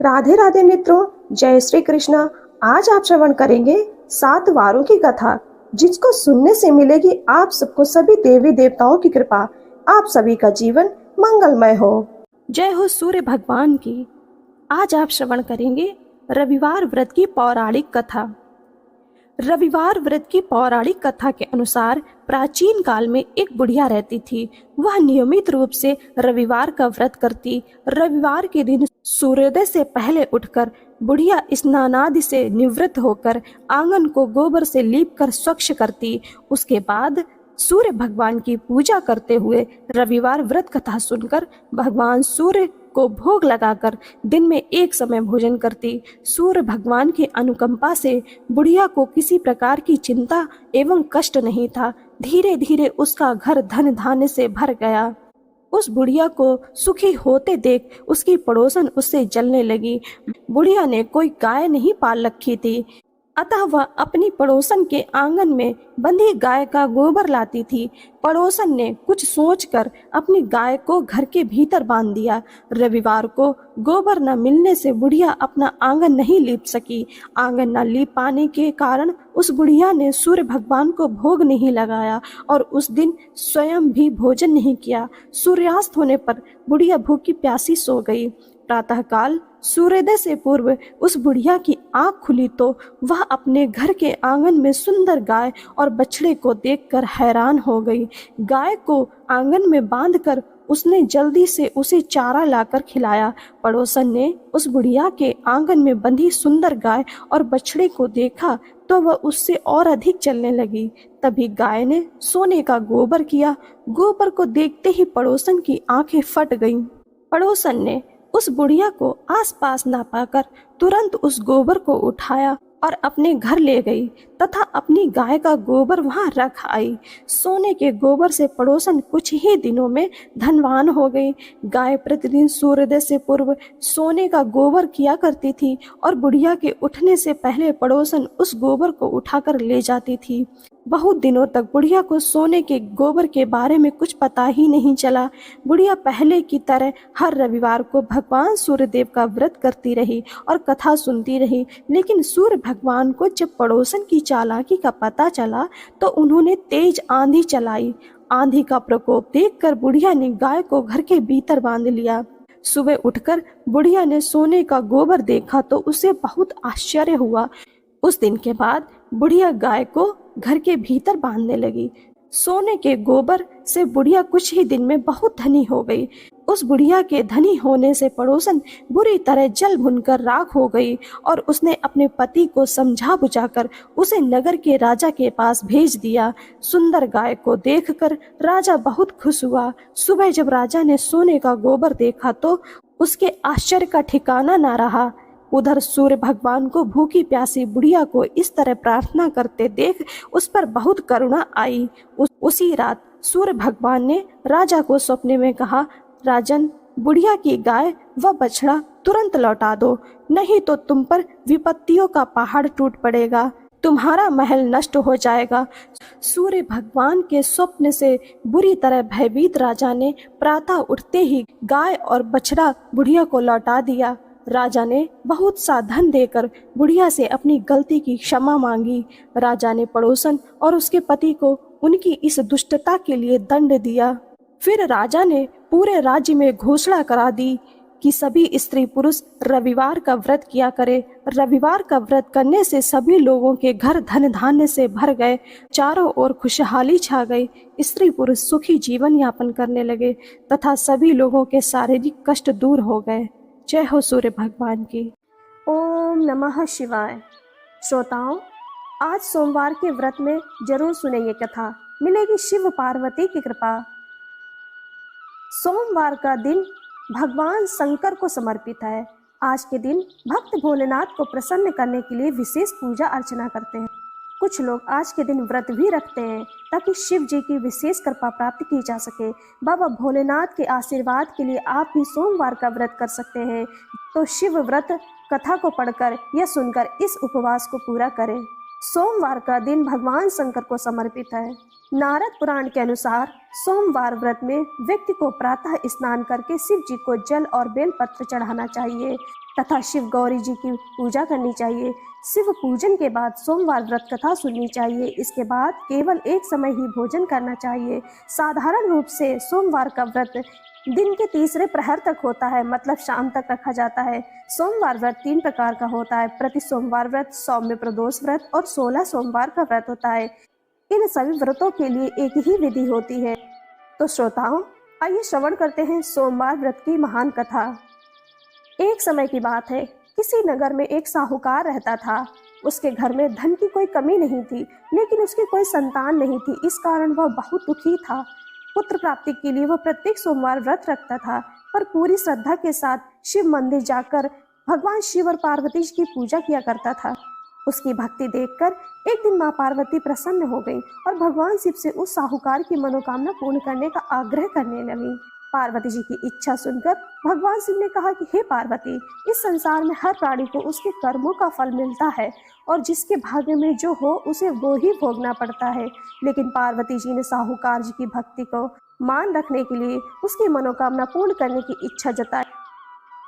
राधे राधे मित्रों, जय श्री कृष्णा। आज आप श्रवण करेंगे 7 वारों की कथा, जिसको सुनने से मिलेगी आप सबको सभी देवी देवताओं की कृपा। आप सभी का जीवन मंगलमय हो। जय हो सूर्य भगवान की। आज आप श्रवण करेंगे रविवार व्रत की पौराणिक कथा। रविवार व्रत की पौराणिक कथा के अनुसार प्राचीन काल में एक बुढ़िया रहती थी। वह नियमित रूप से रविवार का व्रत करती। रविवार के दिन सूर्योदय से पहले उठकर बुढ़िया स्नानादि से निवृत्त होकर आंगन को गोबर से लीप कर स्वच्छ करती। उसके बाद सूर्य भगवान की पूजा करते हुए रविवार व्रत कथा सुनकर भगवान सूर्य को भोग लगाकर दिन में एक समय भोजन करती। सूर्य भगवान की अनुकंपा से बुढ़िया को किसी प्रकार की चिंता एवं कष्ट नहीं था। धीरे धीरे उसका घर धन धान्य से भर गया। उस बुढ़िया को सुखी होते देख उसकी पड़ोसन उससे जलने लगी। बुढ़िया ने कोई गाय नहीं पाल रखी थी, अतः वह अपनी पड़ोसन के आंगन में बंधी गाय का गोबर लाती थी। पड़ोसन ने कुछ सोचकर अपनी गाय को घर के भीतर बांध दिया। रविवार को गोबर न मिलने से बुढ़िया अपना आंगन नहीं लीप सकी। आंगन न लीप पाने के कारण उस बुढ़िया ने सूर्य भगवान को भोग नहीं लगाया और उस दिन स्वयं भी भोजन नहीं किया। सूर्यास्त होने पर बुढ़िया भूखी प्यासी सो गई। प्रातःकाल सूर्योदय से पूर्व उस बुढ़िया की आंख खुली तो वह अपने घर के आंगन में सुंदर गाय और बछड़े को देखकर हैरान हो गई। गाय को आंगन में बांधकर उसने जल्दी से उसे चारा लाकर खिलाया। पड़ोसन ने उस बुढ़िया के आंगन में बंधी सुंदर गाय और बछड़े को देखा तो वह उससे और अधिक चलने लगी। तभी गाय ने सोने का गोबर किया। गोबर को देखते ही पड़ोसन की आंखें फट गईं। पड़ोसन ने उस बुढ़िया को आसपास ना पाकर तुरंत उस गोबर को उठाया और अपने घर ले गई तथा अपनी गाय का गोबर वहां रख आई। सोने के गोबर से पड़ोसन कुछ ही दिनों में धनवान हो गई। गाय प्रतिदिन सूर्योदय से पूर्व सोने का गोबर किया करती थी और बुढ़िया के उठने से पहले पड़ोसन उस गोबर को उठाकर ले जाती थी। बहुत दिनों तक बुढ़िया को सोने के गोबर के बारे में कुछ पता ही नहीं चला। बुढ़िया पहले की तरह हर रविवार को भगवान सूर्यदेव का व्रत करती रही और कथा सुनती रही। लेकिन सूर्य भगवान को जब पड़ोसन की चालाकी का पता चला तो उन्होंने तेज आंधी चलाई। आंधी का प्रकोप देखकर बुढ़िया ने गाय को घर के भीतर बांध लिया। सुबह उठकर बुढ़िया ने सोने का गोबर देखा तो उसे बहुत आश्चर्य हुआ। उस दिन के बाद बुढ़िया गाय को घर के भीतर बांधने लगी। सोने के गोबर से बुढ़िया कुछ ही दिन में बहुत धनी हो गई। उस बुढ़िया के धनी होने से पड़ोसन बुरी तरह जल भुनकर राख हो गई और उसने अपने पति को समझा बुझाकर उसे नगर के राजा के पास भेज दिया। सुंदर गाय को देखकर राजा बहुत खुश हुआ। सुबह जब राजा ने सोने का गोबर देखा तो उसके आश्चर्य का ठिकाना ना रहा। उधर सूर्य भगवान को भूखी प्यासी बुढ़िया को इस तरह प्रार्थना करते देख उस पर बहुत करुणा आई। उसी रात सूर्य भगवान ने राजा को सपने में कहा, राजन, बुढ़िया की गाय व बछड़ा तुरंत लौटा दो, नहीं तो तुम पर विपत्तियों का पहाड़ टूट पड़ेगा, तुम्हारा महल नष्ट हो जाएगा। सूर्य भगवान के स्वप्न से बुरी तरह भयभीत राजा ने प्रातः उठते ही गाय और बछड़ा बुढ़िया को लौटा दिया। राजा ने बहुत सा धन देकर बुढ़िया से अपनी गलती की क्षमा मांगी। राजा ने पड़ोसन और उसके पति को उनकी इस दुष्टता के लिए दंड दिया। फिर राजा ने पूरे राज्य में घोषणा करा दी कि सभी स्त्री पुरुष रविवार का व्रत किया करे। रविवार का व्रत करने से सभी लोगों के घर धन धान्य से भर गए। चारों ओर खुशहाली छा गई। स्त्री पुरुष सुखी जीवन यापन करने लगे तथा सभी लोगों के शारीरिक कष्ट दूर हो गए। जय हो सूर्य भगवान की। ओम नमः शिवाय। श्रोताओं, आज सोमवार के व्रत में जरूर सुने ये कथा, मिलेगी शिव पार्वती की कृपा। सोमवार का दिन भगवान शंकर को समर्पित है। आज के दिन भक्त भोलेनाथ को प्रसन्न करने के लिए विशेष पूजा अर्चना करते हैं। कुछ लोग आज के दिन व्रत भी रखते हैं ताकि शिव जी की विशेष कृपा प्राप्त की जा सके। बाबा भोलेनाथ के आशीर्वाद के लिए आप भी सोमवार का व्रत कर सकते हैं। तो शिव व्रत कथा को पढ़कर या सुनकर इस उपवास को पूरा करें। सोमवार का दिन भगवान शंकर को समर्पित है। नारद पुराण के अनुसार सोमवार व्रत में व्यक्ति को प्रातः स्नान करके शिव जी को जल और बेलपत्र चढ़ाना चाहिए तथा शिव गौरी जी की पूजा करनी चाहिए। शिव पूजन के बाद सोमवार व्रत कथा सुननी चाहिए। इसके बाद केवल एक समय ही भोजन करना चाहिए। साधारण रूप से सोमवार का व्रत दिन के तीसरे प्रहर तक होता है, मतलब शाम तक रखा जाता है। सोमवार व्रत 3 प्रकार का होता है: प्रति सोमवार व्रत, सौम्य प्रदोष व्रत और 16 सोमवार का व्रत होता है। इन सभी व्रतों के लिए एक ही विधि होती है। तो श्रोताओं, आइए श्रवण करते हैं सोमवार व्रत की महान कथा। एक समय की बात है, किसी नगर में एक साहूकार रहता था। उसके घर में धन की कोई कमी नहीं थी, लेकिन उसकी कोई संतान नहीं थी। इस कारण वह बहुत दुखी था। पुत्र प्राप्ति के लिए वह प्रत्येक सोमवार व्रत रखता था, पर पूरी श्रद्धा के साथ शिव मंदिर जाकर भगवान शिव और पार्वती जी की पूजा किया करता था। उसकी भक्ति देखकर एक दिन माँ पार्वती प्रसन्न हो गई और भगवान शिव से उस साहूकार की मनोकामना पूर्ण करने का आग्रह करने लगी। पार्वती जी की इच्छा सुनकर भगवान शिव ने कहा कि हे पार्वती, इस संसार में हर प्राणी को उसके कर्मों का फल मिलता है और जिसके भाग्य में जो हो उसे वो ही भोगना पड़ता है। लेकिन पार्वती जी ने साहूकार जी की भक्ति को मान रखने के लिए उसकी मनोकामना पूर्ण करने की इच्छा जताई।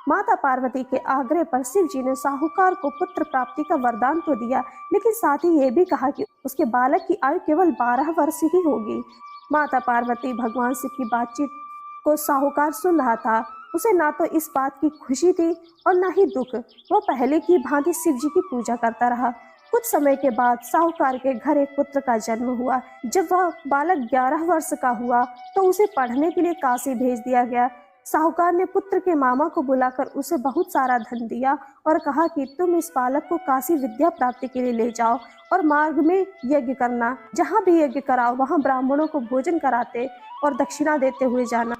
माता पार्वती के आग्रह पर शिव जी ने साहूकार को पुत्र प्राप्ति का वरदान तो दिया, लेकिन साथ ही ये भी कहा कि उसके बालक की आयु केवल 12 वर्ष ही होगी। माता पार्वती भगवान शिव की बातचीत को साहूकार सुन रहा था। उसे ना तो इस बात की खुशी थी और ना ही दुख। वह पहले की भांति शिव जी की पूजा करता रहा। कुछ समय के बाद साहूकार के घर एक पुत्र का जन्म हुआ। जब वह बालक 11 वर्ष का हुआ तो उसे पढ़ने के लिए काशी भेज दिया गया। साहूकार ने पुत्र के मामा को बुलाकर उसे बहुत सारा धन दिया और कहा कि तुम इस बालक को काशी विद्या प्राप्ति के लिए ले जाओ और मार्ग में यज्ञ करना। जहाँ भी यज्ञ कराओ वहाँ ब्राह्मणों को भोजन कराते और दक्षिणा देते हुए जाना।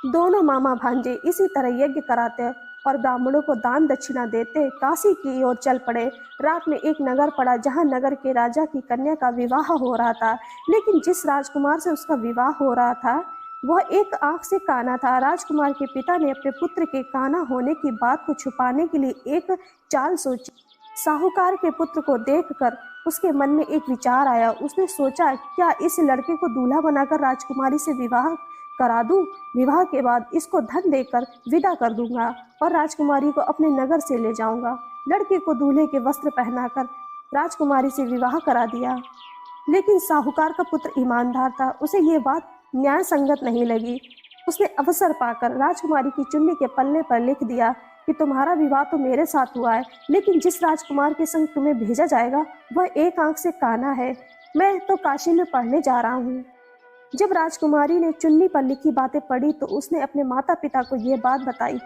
दोनों मामा भांजे इसी तरह यज्ञ कराते और ब्राह्मणों को दान दक्षिणा देते काशी की ओर चल पड़े। रात में एक नगर पड़ा जहाँ नगर के राजा की कन्या का विवाह हो रहा था, लेकिन जिस राजकुमार से उसका विवाह हो रहा था वह एक आंख से काना था। राजकुमार के पिता ने अपने पुत्र के काना होने की बात को छुपाने के लिए एक चाल सोची। साहूकार के पुत्र को देखकर उसके मन में एक विचार आया। उसने सोचा, क्या इस लड़के को दूल्हा बनाकर राजकुमारी से विवाह करा दूं? विवाह के बाद इसको धन देकर विदा कर दूंगा और राजकुमारी को अपने नगर से ले जाऊंगा। लड़के को दूल्हे के वस्त्र पहनाकर राजकुमारी से विवाह करा दिया। लेकिन साहूकार का पुत्र ईमानदार था, उसे ये बात न्याय संगत नहीं लगी। उसने अवसर पाकर राजकुमारी की चुन्नी के पल्ले पर लिख दिया कि तुम्हारा विवाह तो मेरे साथ हुआ है, लेकिन जिस राजकुमार के संग तुम्हें भेजा जाएगा वह एक आंख से काना है। मैं तो काशी में पढ़ने जा रहा हूँ। जब राजकुमारी ने चुन्नी पर लिखी बातें पढ़ी तो उसने अपने माता पिता को यह बात बताई।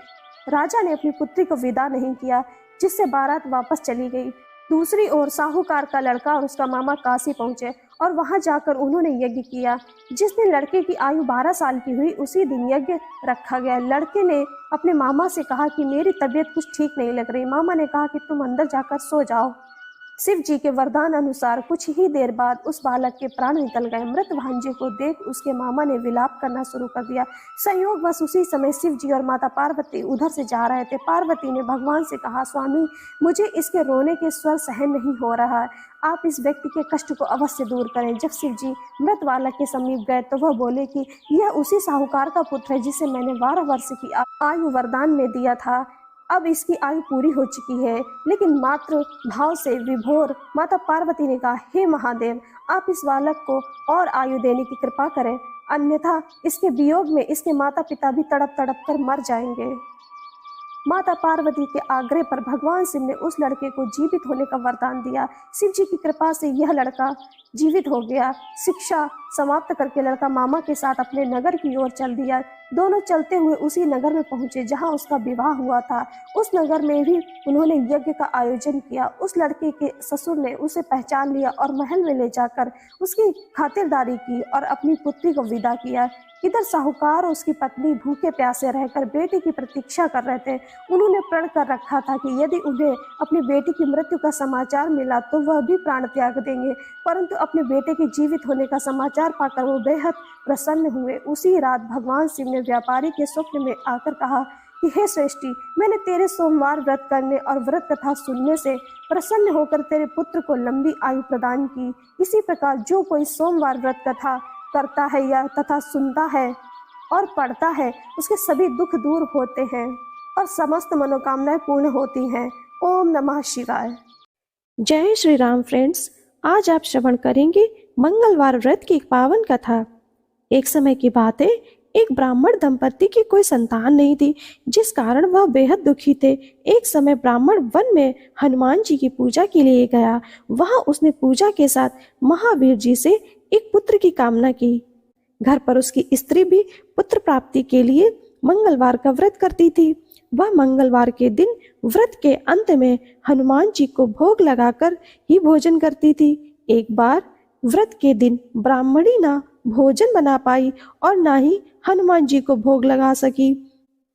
राजा ने अपनी पुत्री को विदा नहीं किया, जिससे बारात वापस चली गई। दूसरी ओर साहूकार का लड़का और उसका मामा काशी पहुंचे और वहां जाकर उन्होंने यज्ञ किया। जिस दिन लड़के की आयु 12 साल की हुई उसी दिन यज्ञ रखा गया। लड़के ने अपने मामा से कहा कि मेरी तबीयत कुछ ठीक नहीं लग रही। मामा ने कहा कि तुम अंदर जाकर सो जाओ। शिव जी के वरदान अनुसार कुछ ही देर बाद उस बालक के प्राण निकल गए। मृत भांजे को देख उसके मामा ने विलाप करना शुरू कर दिया। संयोगवश उसी समय शिव जी और माता पार्वती उधर से जा रहे थे। पार्वती ने भगवान से कहा, स्वामी, मुझे इसके रोने के स्वर सहन नहीं हो रहा है, आप इस व्यक्ति के कष्ट को अवश्य दूर करें। जब शिव जी मृत बालक के समीप गए तो वह बोले कि यह उसी साहूकार का पुत्र है जिसे मैंने 12 वर्ष की आयु वरदान में दिया था। अब इसकी आयु पूरी हो चुकी है। लेकिन मात्र भाव से विभोर माता पार्वती ने कहा, हे महादेव, आप इस बालक को और आयु देने की कृपा करें, अन्यथा इसके वियोग में इसके माता पिता भी तड़प तड़प कर मर जाएंगे। माता पार्वती के आग्रह पर भगवान शिव ने उस लड़के को जीवित होने का वरदान दिया। शिव जी की कृपा से यह लड़का जीवित हो गया। शिक्षा समाप्त करके लड़का मामा के साथ अपने नगर की ओर चल दिया। दोनों चलते हुए उसी नगर में पहुंचे जहां उसका विवाह हुआ था। उस नगर में भी उन्होंने यज्ञ का आयोजन किया। उस लड़के के ससुर ने उसे पहचान लिया और महल में ले जाकर उसकी खातिरदारी की और अपनी पुत्री को विदा किया। इधर साहूकार और उसकी पत्नी भूखे प्यासे रहकर बेटी की प्रतीक्षा कर रहे थे। उन्होंने प्रण कर रखा था कि यदि उन्हें अपनी बेटी की मृत्यु का समाचार मिला तो वह भी प्राण त्याग देंगे, परंतु अपने बेटे के जीवित होने का समाचार पाकर वो बेहद प्रसन्न हुए। उसी रात भगवान शिव ने व्यापारी के स्वप्न में आकर कहा कि कि हे श्रेष्ठी, मैंने तेरे सोमवार व्रत करने और व्रत कथा सुनने से प्रसन्न होकर तेरे पुत्र को लंबी आयु प्रदान की। इसी प्रकार जो कोई सोमवार व्रत कथा करता है या तथा सुनता है और पढ़ता है, उसके सभी दुख दूर होते हैं और समस्त मनोकामनाएं पूर्ण होती हैं। ओम नमः शिवाय। जय श्री राम फ्रेंड्स, आज आप श्रवण करेंगे मंगलवार व्रत की एक पावन कथा। एक समय की बात है, एक ब्राह्मण दंपति की कोई संतान नहीं थी, जिस कारण वह बेहद दुखी थे। एक समय ब्राह्मण वन में हनुमान जी की पूजा के लिए गया। वहां उसने पूजा के साथ महावीर जी से एक पुत्र की कामना की। घर पर उसकी स्त्री भी पुत्र प्राप्ति के लिए मंगलवार का व्रत करती थी। वह मंगलवार के दिन व्रत के अंत में हनुमान जी को भोग लगाकर ही भोजन करती थी। एक बार व्रत के दिन ब्राह्मणी ना भोजन बना पाई और ना ही हनुमान जी को भोग लगा सकी।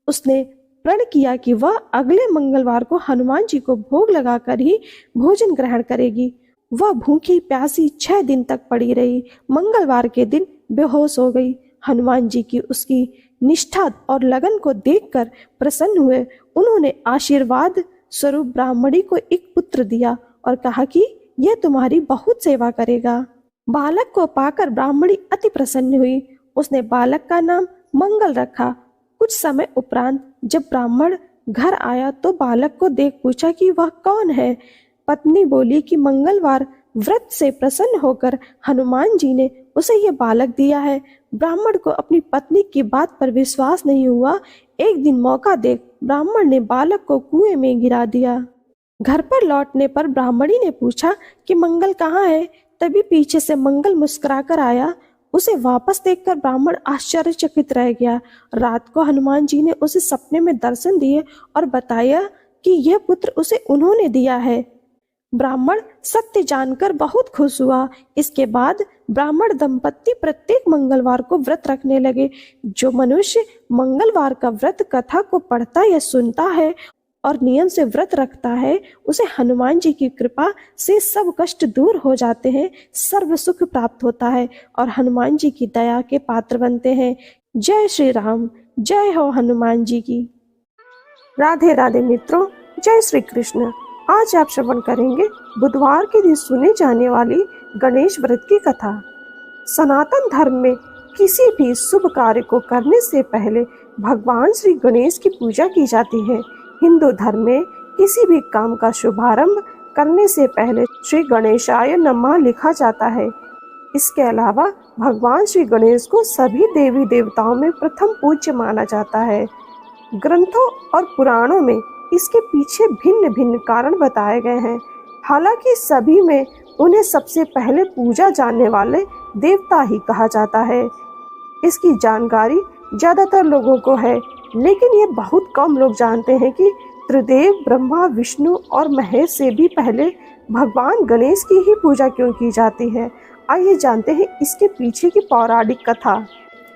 उसने प्रण किया कि वह अगले मंगलवार को हनुमान जी को भोग लगाकर ही भोजन ग्रहण करेगी। वह भूखी प्यासी 6 दिन तक पड़ी रही। मंगलवार के दिन बेहोश हो गई। हनुमान जी की उसकी निष्ठा और लगन को देखकर प्रसन्न हुए। उन्होंने आशीर्वाद स्वरूप ब्राह्मणी को एक पुत्र दिया और कहा कि यह तुम्हारी बहुत सेवा करेगा। बालक को पाकर ब्राह्मणी अति प्रसन्न हुई। उसने बालक का नाम मंगल रखा। कुछ समय उपरांत जब ब्राह्मण घर आया तो बालक को देख पूछा कि वह कौन है। पत्नी बोली कि मंगलवार व्रत से प्रसन्न होकर हनुमान जी ने उसे यह बालक दिया है। ब्राह्मण को अपनी पत्नी की बात पर विश्वास नहीं हुआ। एक दिन मौका देख ब्राह्मण ने बालक को कुएं में गिरा दिया। घर पर लौटने पर ब्राह्मणी ने पूछा कि मंगल कहाँ है। तभी पीछे से मंगल मुस्कुराकर आया। उसे वापस देखकर ब्राह्मण आश्चर्यचकित रह गया। रात को हनुमान जी ने उसे सपने में दर्शन दिए और बताया कि यह पुत्र उसे उन्होंने दिया है। ब्राह्मण सत्य जानकर बहुत खुश हुआ। इसके बाद ब्राह्मण दंपत्ति प्रत्येक मंगलवार को व्रत रखने लगे। जो मनुष्य मंगलवार का व्रत कथा को पढ़ता या सुनता है और नियम से व्रत रखता है, उसे हनुमान जी की कृपा से सब कष्ट दूर हो जाते हैं, सर्व सुख प्राप्त होता है और हनुमान जी की दया के पात्र बनते हैं। जय श्री राम, जय हो हनुमान जी की। राधे राधे मित्रों, जय श्री कृष्ण। आज आप श्रवण करेंगे बुधवार के दिन सुने जाने वाली गणेश व्रत की कथा। सनातन धर्म में किसी भी शुभ कार्य को करने से पहले भगवान श्री गणेश की पूजा की जाती है। हिंदू धर्म में किसी भी काम का शुभारंभ करने से पहले श्री गणेशाय नमः लिखा जाता है। इसके अलावा भगवान श्री गणेश को सभी देवी देवताओं में प्रथम पूज्य माना जाता है। ग्रंथों और पुराणों में इसके पीछे भिन्न भिन्न कारण बताए गए हैं। हालांकि सभी में उन्हें सबसे पहले पूजा जाने वाले देवता ही कहा जाता है। इसकी जानकारी ज्यादातर लोगों को है, लेकिन ये बहुत कम लोग जानते हैं कि त्रिदेव ब्रह्मा, विष्णु और महेश से भी पहले भगवान गणेश की ही पूजा क्यों की जाती है। आइए जानते हैं इसके पीछे की पौराणिक कथा।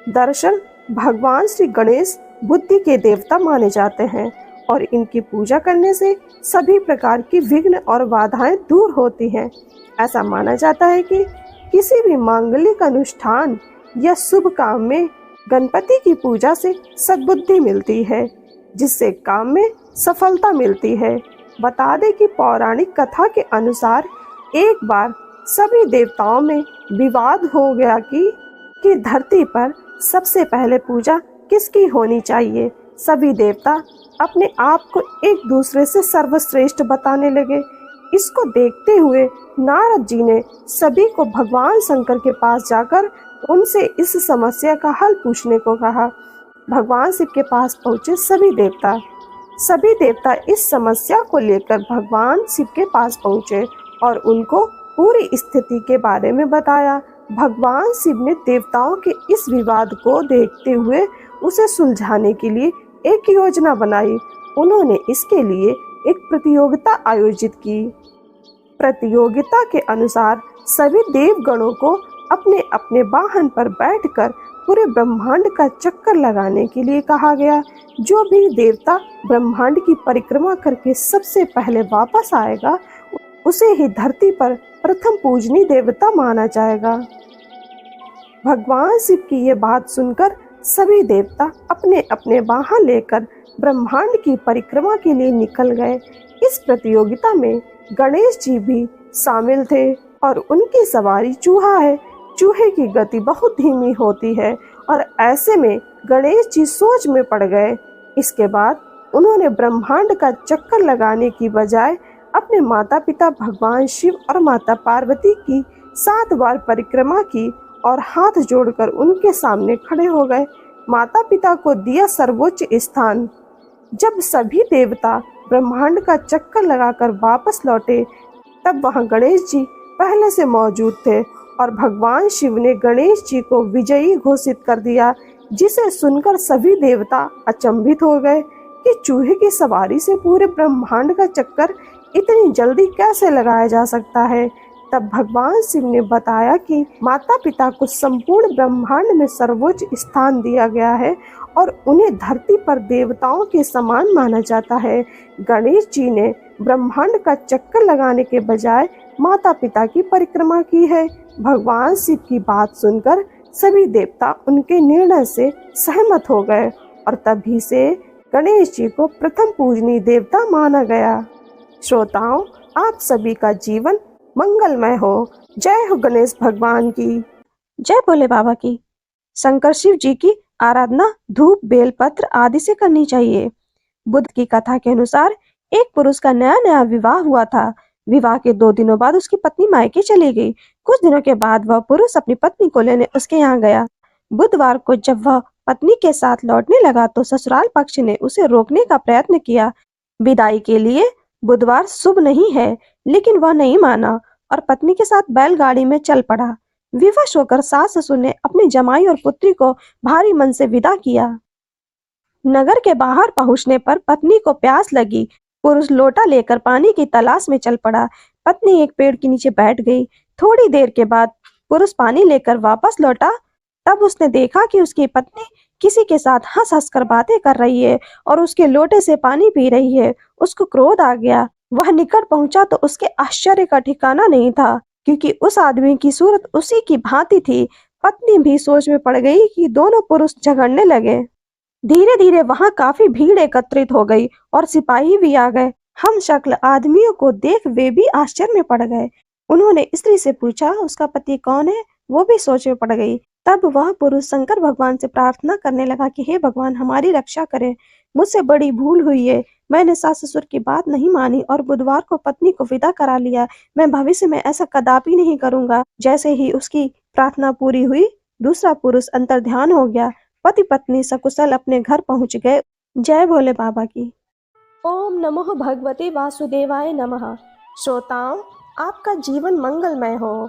दरअसल भगवान श्री गणेश बुद्धि के देवता माने जाते हैं और इनकी पूजा करने से सभी प्रकार की विघ्न और बाधाएं दूर होती हैं। ऐसा माना जाता है कि किसी भी मांगलिक अनुष्ठान या शुभ काम में गणपति की पूजा से सद्बुद्धि मिलती है, जिससे काम में सफलता मिलती है। बता दें कि पौराणिक कथा के अनुसार एक बार सभी देवताओं में विवाद हो गया कि धरती पर सबसे पहले पूजा किसकी होनी चाहिए। सभी देवता अपने आप को एक दूसरे से सर्वश्रेष्ठ बताने लगे। इसको देखते हुए नारद जी ने सभी को भगवान शंकर के पास जाकर उनसे इस समस्या का हल पूछने को कहा। भगवान शिव के पास पहुंचे सभी देवता इस समस्या को लेकर भगवान शिव के पास पहुंचे और उनको पूरी स्थिति के बारे में बताया। भगवान शिव ने देवताओं के इस विवाद को देखते हुए उसे सुलझाने के लिए एक योजना बनाई। उन्होंने इसके लिए एक प्रतियोगिता आयोजित की। प्रतियोगिता के अनुसार सभी देवगणों को अपने अपने वाहन पर बैठकर पूरे ब्रह्मांड का चक्कर लगाने के लिए कहा गया। जो भी देवता ब्रह्मांड की परिक्रमा करके सबसे पहले वापस आएगा, उसे ही धरती पर प्रथम पूजनीय देवता माना जाएगा। भगवान शिव की ये बात सुनकर सभी देवता अपने अपने वाहन लेकर ब्रह्मांड की परिक्रमा के लिए निकल गए। इस प्रतियोगिता में गणेश जी भी शामिल थे और उनकी सवारी चूहा है। चूहे की गति बहुत धीमी होती है और ऐसे में गणेश जी सोच में पड़ गए। इसके बाद उन्होंने ब्रह्मांड का चक्कर लगाने की बजाय अपने माता पिता भगवान शिव और माता पार्वती की 7 बार परिक्रमा की और हाथ जोड़कर उनके सामने खड़े हो गए। माता पिता को दिया सर्वोच्च स्थान। जब सभी देवता ब्रह्मांड का चक्कर लगाकर वापस लौटे तब वहां गणेश जी पहले से मौजूद थे और भगवान शिव ने गणेश जी को विजयी घोषित कर दिया, जिसे सुनकर सभी देवता अचंभित हो गए कि चूहे की सवारी से पूरे ब्रह्मांड का चक्कर इतनी जल्दी कैसे लगाया जा सकता है। तब भगवान शिव ने बताया कि माता पिता को संपूर्ण ब्रह्मांड में सर्वोच्च स्थान दिया गया है और उन्हें धरती पर देवताओं के समान माना जाता है। गणेश जी ने ब्रह्मांड का चक्कर लगाने के बजाय माता पिता की परिक्रमा की है। भगवान शिव की बात सुनकर सभी देवता उनके निर्णय से सहमत हो गए और तभी से गणेश जी को प्रथम पूजनीय देवता माना गया। श्रोताओं, आप सभी का जीवन मंगलमय हो। जय हो गणेश भगवान की। जय भोले बाबा की। शंकर शिव जी की आराधना धूप बेलपत्र आदि से करनी चाहिए। बुद्ध की कथा के अनुसार एक पुरुष का नया नया विवाह हुआ था। विवाह के 2 दिनों बाद उसकी पत्नी मायके चली गई। कुछ दिनों के बाद वह पुरुष अपनी पत्नी को लेने उसके यहाँ गया। बुधवार को जब वह पत्नी के साथ लौटने लगा तो ससुराल पक्ष ने उसे रोकने का प्रयत्न किया। विदाई के लिए बुधवार शुभ नहीं है, लेकिन वह नहीं माना और पत्नी के साथ बैलगाड़ी में चल पड़ा। विवश होकर सास ससुर ने अपनी जमाई और पुत्री को भारी मन से विदा किया। नगर के बाहर पहुंचने पर पत्नी को प्यास लगी। पुरुष लोटा लेकर पानी की तलाश में चल पड़ा। पत्नी एक पेड़ के नीचे बैठ गई। थोड़ी देर के बाद पुरुष पानी लेकर वापस लौटा। तब उसने देखा कि उसकी पत्नी किसी के साथ हंस हंस कर बातें कर रही है और उसके लोटे से पानी पी रही है। उसको क्रोध आ गया। वह निकट पहुंचा तो उसके आश्चर्य का ठिकाना नहीं था, क्योंकि उस आदमी की सूरत उसी की भांति थी। पत्नी भी सोच में पड़ गई कि दोनों पुरुष झगड़ने लगे। धीरे धीरे वहां काफी भीड़ एकत्रित हो गई और सिपाही भी आ गए। हम शक्ल आदमियों को देख वे भी आश्चर्य में पड़ गए। उन्होंने स्त्री से पूछा उसका पति कौन है। वो भी सोच में पड़ गई। तब वह पुरुष शंकर भगवान से प्रार्थना करने लगा कि हे भगवान, हमारी रक्षा करें। मुझसे बड़ी भूल हुई है। मैंने सास ससुर की बात नहीं मानी और बुधवार को पत्नी को विदा करा लिया। मैं भविष्य में ऐसा कदापि नहीं करूंगा। जैसे ही उसकी प्रार्थना पूरी हुई, दूसरा पुरुष अंतर्ध्यान हो गया। पति पत्नी सकुशल अपने घर पहुंच गए। जय भोले बाबा की। ओम नमो भगवते वासुदेवाय नमः। श्रोताओं, आपका जीवन मंगलमय हो।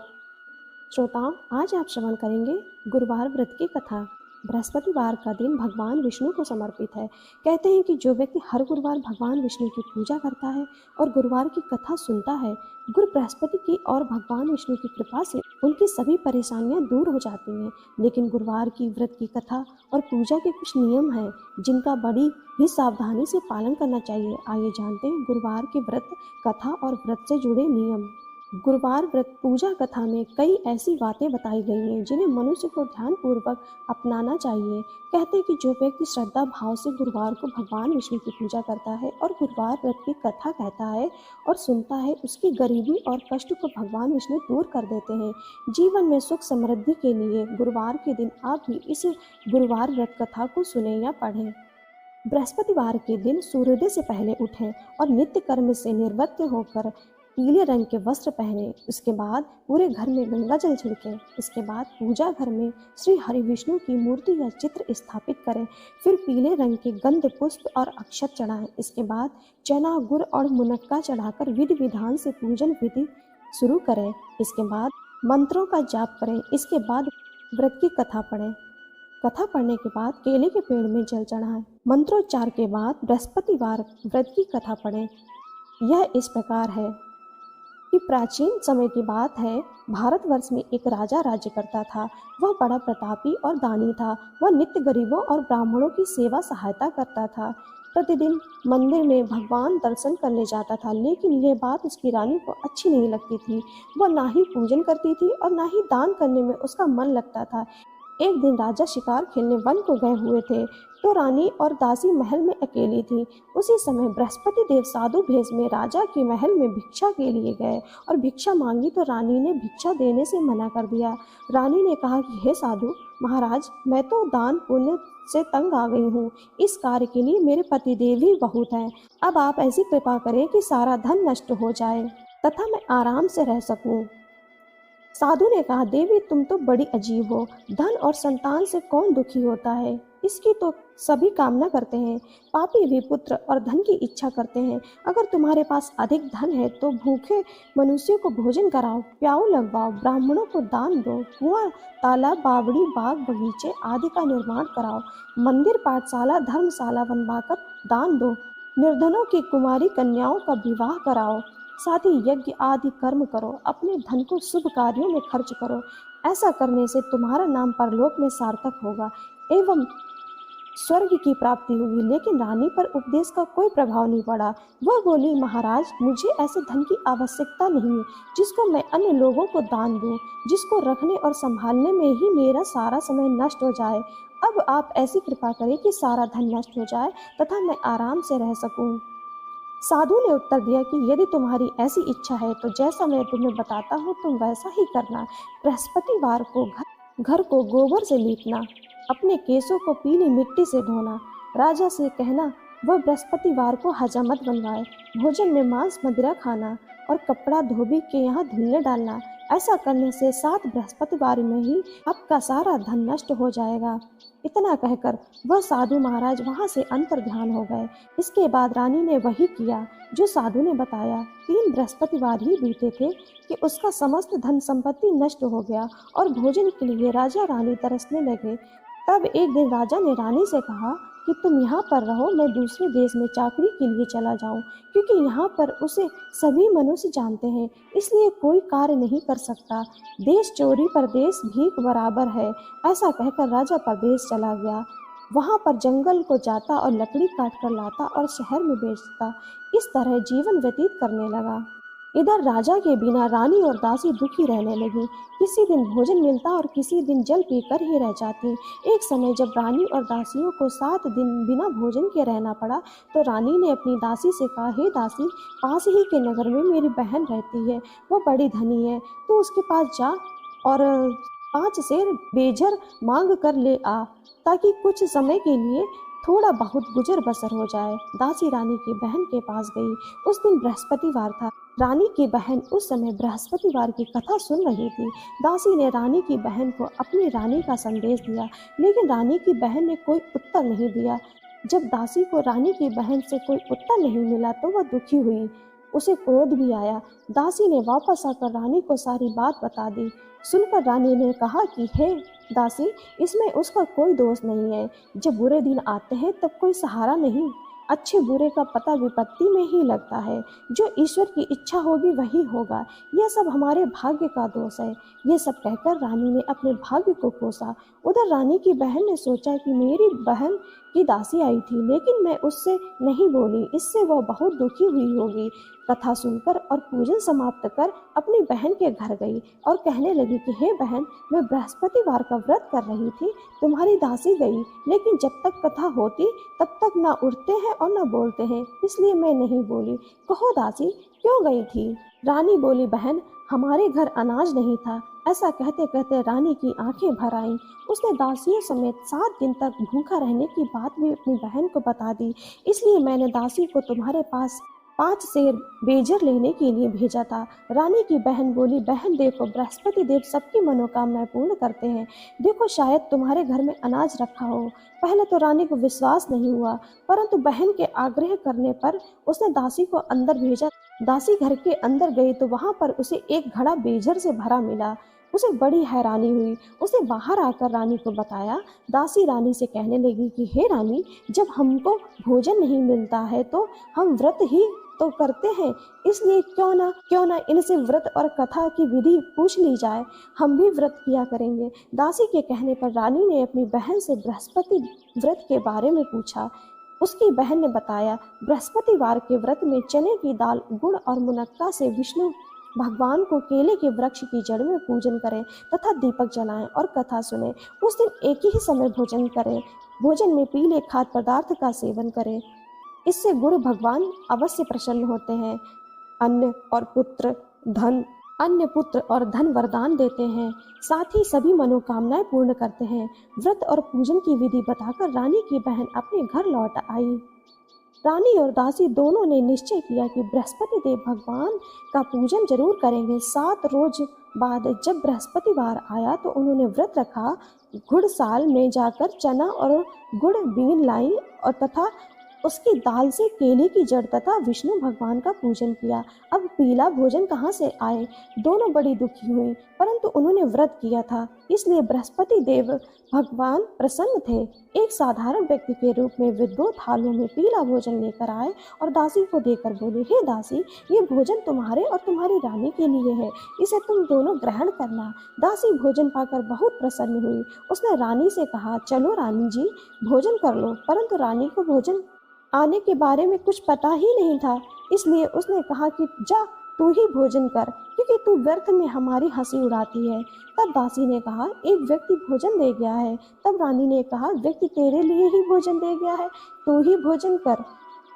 श्रोताओं, आज आप श्रवण करेंगे गुरुवार व्रत की कथा। बृहस्पतिवार का दिन भगवान विष्णु को समर्पित है। कहते हैं कि जो व्यक्ति हर गुरुवार भगवान विष्णु की पूजा करता है और गुरुवार की कथा सुनता है, गुरु बृहस्पति की और भगवान विष्णु की कृपा से उनकी सभी परेशानियां दूर हो जाती हैं। लेकिन गुरुवार की व्रत की कथा और पूजा के कुछ नियम हैं जिनका बड़ी ही सावधानी से पालन करना चाहिए। आइए जानते हैं गुरुवार के व्रत कथा और व्रत से जुड़े नियम। गुरुवार व्रत पूजा कथा में कई ऐसी बातें बताई गई हैं जिन्हें मनुष्य को ध्यानपूर्वक अपनाना चाहिए। कहते हैं कि जो व्यक्ति श्रद्धा भाव से गुरुवार को भगवान विष्णु की पूजा करता है और गुरुवार व्रत की कथा कहता है और सुनता है, उसकी गरीबी और कष्ट को भगवान विष्णु दूर कर देते हैं। जीवन में सुख समृद्धि के लिए गुरुवार के दिन आप भी इस गुरुवार व्रत कथा को सुने या पढ़ें। बृहस्पतिवार के दिन सूर्योदय से पहले उठें और नित्य कर्म से निवृत्त होकर पीले रंग के वस्त्र पहने। उसके बाद पूरे घर में गंगा जल छिड़कें। इसके बाद पूजा घर में श्री हरि विष्णु की मूर्ति या चित्र स्थापित करें। फिर पीले रंग के गंध पुष्प और अक्षत चढ़ाएं। इसके बाद चना गुड़ और मुनक्का चढ़ाकर विधि विधान से पूजन विधि शुरू करें। इसके बाद मंत्रों का जाप करें। इसके बाद व्रत की कथा पढ़ें। कथा पढ़ने के बाद केले के पेड़ में जल चढ़ाएं। मंत्रोच्चार के बाद बृहस्पतिवार व्रत की कथा पढ़ें। यह इस प्रकार है कि प्राचीन समय की बात है, भारतवर्ष में एक राजा राज्य करता था। वह बड़ा प्रतापी और दानी था। वह नित्य गरीबों और ब्राह्मणों की सेवा सहायता करता था। प्रतिदिन मंदिर में भगवान दर्शन करने जाता था, लेकिन यह बात उसकी रानी को अच्छी नहीं लगती थी। वह ना ही पूजन करती थी और ना ही दान करने में उसका मन लगता था। एक दिन राजा शिकार खेलने वन को गए हुए थे, तो रानी और दासी महल में अकेली थी। उसी समय बृहस्पति देव साधु भेष में राजा के महल में भिक्षा के लिए गए और भिक्षा मांगी, तो रानी ने भिक्षा देने से मना कर दिया। रानी ने कहा कि हे साधु महाराज, मैं तो दान पुण्य से तंग आ गई हूँ। इस कार्य के लिए मेरे पतिदेव ही बहुत हैं। अब आप ऐसी कृपा करें कि सारा धन नष्ट हो जाए तथा मैं आराम से रह सकूं। साधु ने कहा, देवी तुम तो बड़ी अजीब हो। धन और संतान से कौन दुखी होता है? इसकी तो सभी कामना करते हैं। पापी भी पुत्र और धन की इच्छा करते हैं। अगर तुम्हारे पास अधिक धन है तो भूखे मनुष्यों को भोजन कराओ, प्याऊ लगवाओ, ब्राह्मणों को दान दो, कुआं, तालाब, बावड़ी, बाग, बगीचे आदि का निर्माण कराओ, मंदिर, पाठशाला, धर्मशाला बनवाकर दान दो, निर्धनों की कुमारी कन्याओं का विवाह कराओ, साथ ही यज्ञ आदि कर्म करो, अपने धन को शुभ कार्यों में खर्च करो। ऐसा करने से तुम्हारा नाम परलोक में सार्थक होगा एवं स्वर्ग की प्राप्ति होगी। लेकिन रानी पर उपदेश का कोई प्रभाव नहीं पड़ा। वह बोली, महाराज मुझे ऐसे धन की आवश्यकता नहीं है जिसको मैं अन्य लोगों को दान दूं, जिसको रखने और संभालने में ही मेरा सारा समय नष्ट हो जाए। अब आप ऐसी कृपा करें कि सारा धन नष्ट हो जाए तथा मैं आराम से रह सकूं। साधु ने उत्तर दिया कि यदि तुम्हारी ऐसी इच्छा है तो जैसा मैं तुम्हें बताता हूँ तुम वैसा ही करना। बृहस्पतिवार को घर को गोबर से लीपना, अपने केसों को पीली मिट्टी से धोना, राजा से कहना वह बृहस्पतिवार को हजामत बनवाए, भोजन में मांस मदिरा खाना और कपड़ा धोबी के यहाँ धुलने डालना। ऐसा करने से 7 बृहस्पतिवार में ही आपका सारा धन नष्ट हो जाएगा। इतना कहकर वह साधु महाराज वहां से अंतर ध्यान हो गए। इसके बाद रानी ने वही किया जो साधु ने बताया। 3 बृहस्पतिवार ही बीते थे कि उसका समस्त धन संपत्ति नष्ट हो गया और भोजन के लिए राजा रानी तरसने लगे। तब एक दिन राजा ने रानी से कहा कि तुम यहाँ पर रहो, मैं दूसरे देश में चाकरी के लिए चला जाऊं, क्योंकि यहाँ पर उसे सभी मनुष्य जानते हैं, इसलिए कोई कार्य नहीं कर सकता। देश चोरी परदेश भीख बराबर है। ऐसा कहकर राजा परदेश चला गया। वहाँ पर जंगल को जाता और लकड़ी काट कर लाता और शहर में बेचता। इस तरह जीवन व्यतीत करने लगा। इधर राजा के बिना रानी और दासी दुखी रहने लगी। किसी दिन भोजन मिलता और किसी दिन जल पीकर ही रह जाती। एक समय जब रानी और दासियों को 7 दिन बिना भोजन के रहना पड़ा, तो रानी ने अपनी दासी से कहा, हे दासी, पास ही के नगर में मेरी बहन रहती है, वो बड़ी धनी है, तो उसके पास जा और 5 सेर बेझर मांग कर ले आ, ताकि कुछ समय के लिए थोड़ा बहुत गुजर बसर हो जाए। दासी रानी की बहन के पास गई। उस दिन बृहस्पतिवार था। रानी की बहन उस समय बृहस्पतिवार की कथा सुन रही थी। दासी ने रानी की बहन को अपनी रानी का संदेश दिया, लेकिन रानी की बहन ने कोई उत्तर नहीं दिया। जब दासी को रानी की बहन से कोई उत्तर नहीं मिला तो वह दुखी हुई, उसे क्रोध भी आया। दासी ने वापस आकर रानी को सारी बात बता दी। सुनकर रानी ने कहा कि हे दासी, इसमें उसका कोई दोष नहीं है। जब बुरे दिन आते हैं तब कोई सहारा नहीं, अच्छे बुरे का पता विपत्ति में ही लगता है। जो ईश्वर की इच्छा होगी वही होगा, यह सब हमारे भाग्य का दोष है। ये सब कहकर रानी ने अपने भाग्य को कोसा। उधर रानी की बहन ने सोचा कि मेरी बहन की दासी आई थी, लेकिन मैं उससे नहीं बोली, इससे वह बहुत दुखी हुई होगी। कथा सुनकर और पूजन समाप्त कर अपनी बहन के घर गई और कहने लगी कि हे बहन, मैं बृहस्पतिवार का व्रत कर रही थी, तुम्हारी दासी गई, लेकिन जब तक कथा होती तब तक ना उठते हैं और ना बोलते हैं, इसलिए मैं नहीं बोली। कहो दासी, क्यों गई थी? रानी बोली, बहन, हमारे घर अनाज नहीं था। ऐसा कहते कहते रानी की आंखें भर आईं। उसने दासियों समेत 7 दिन तक भूखा रहने की बात भी अपनी बहन को बता दी। इसलिए मैंने दासी को तुम्हारे पास 5 सेर बेजर लेने के लिए भेजा था। रानी की बहन बोली, बहन देखो, बृहस्पति देव सबकी मनोकामनाएं पूर्ण करते हैं। देखो, शायद तुम्हारे घर में अनाज रखा हो। पहले तो रानी को विश्वास नहीं हुआ, परंतु बहन के आग्रह करने पर उसने दासी को अंदर भेजा। दासी घर के अंदर गई तो वहां पर उसे एक घड़ा बेजर से भरा मिला। उसे बड़ी हैरानी हुई। उसने बाहर आकर रानी को बताया। दासी रानी से कहने लगी कि हे रानी, जब हमको भोजन नहीं मिलता है तो हम व्रत ही तो करते हैं, इसलिए क्यों ना इनसे व्रत और कथा की विधि पूछ ली जाए, हम भी व्रत किया करेंगे। दासी के कहने पर रानी ने अपनी बहन से बृहस्पति व्रत के बारे में पूछा। उसकी बहन ने बताया, बृहस्पतिवार के व्रत में चने की दाल, गुड़ और मुनक्का से विष्णु भगवान को केले के वृक्ष की जड़ में पूजन करें तथा दीपक जलाएं और कथा सुने। उस दिन एक ही समय भोजन करें। भोजन में पीले खाद्य पदार्थ का सेवन करें, इससे गुरु भगवान अवश्य प्रसन्न होते हैं। अन्न पुत्र और धन वरदान देते हैं, साथ ही सभी मनोकामनाएं पूर्ण करते हैं। व्रत और पूजन की विधि बताकर रानी की बहन अपने घर लौट आई। रानी और दासी दोनों ने निश्चय किया कि बृहस्पति देव भगवान का पूजन जरूर करेंगे। 7 रोज बाद जब बृहस्पतिवार आया तो उन्होंने व्रत रखा, घुड़साल में जाकर चना और गुड़ बीन लाई और तथा उसकी दाल से केले की जड़ तथा विष्णु भगवान का पूजन किया। अब पीला भोजन कहाँ से आए? दोनों बड़ी दुखी हुई, परंतु उन्होंने व्रत किया था, इसलिए बृहस्पति देव भगवान प्रसन्न थे। एक साधारण व्यक्ति के रूप में वे 2 थालों में पीला भोजन लेकर आए और दासी को देकर बोले, हे दासी, ये भोजन तुम्हारे और तुम्हारी रानी के लिए है, इसे तुम दोनों ग्रहण करना। दासी भोजन पाकर बहुत प्रसन्न हुई। उसने रानी से कहा, चलो रानी जी, भोजन कर लो। परंतु रानी को भोजन आने के बारे में कुछ पता ही नहीं था, इसलिए उसने कहा कि जा तू ही भोजन कर, क्योंकि तू व्यर्थ में हमारी हंसी उड़ाती है। तब दासी ने कहा, एक व्यक्ति भोजन दे गया है। तब रानी ने कहा, व्यक्ति तेरे लिए ही भोजन दे गया है, तू ही भोजन कर।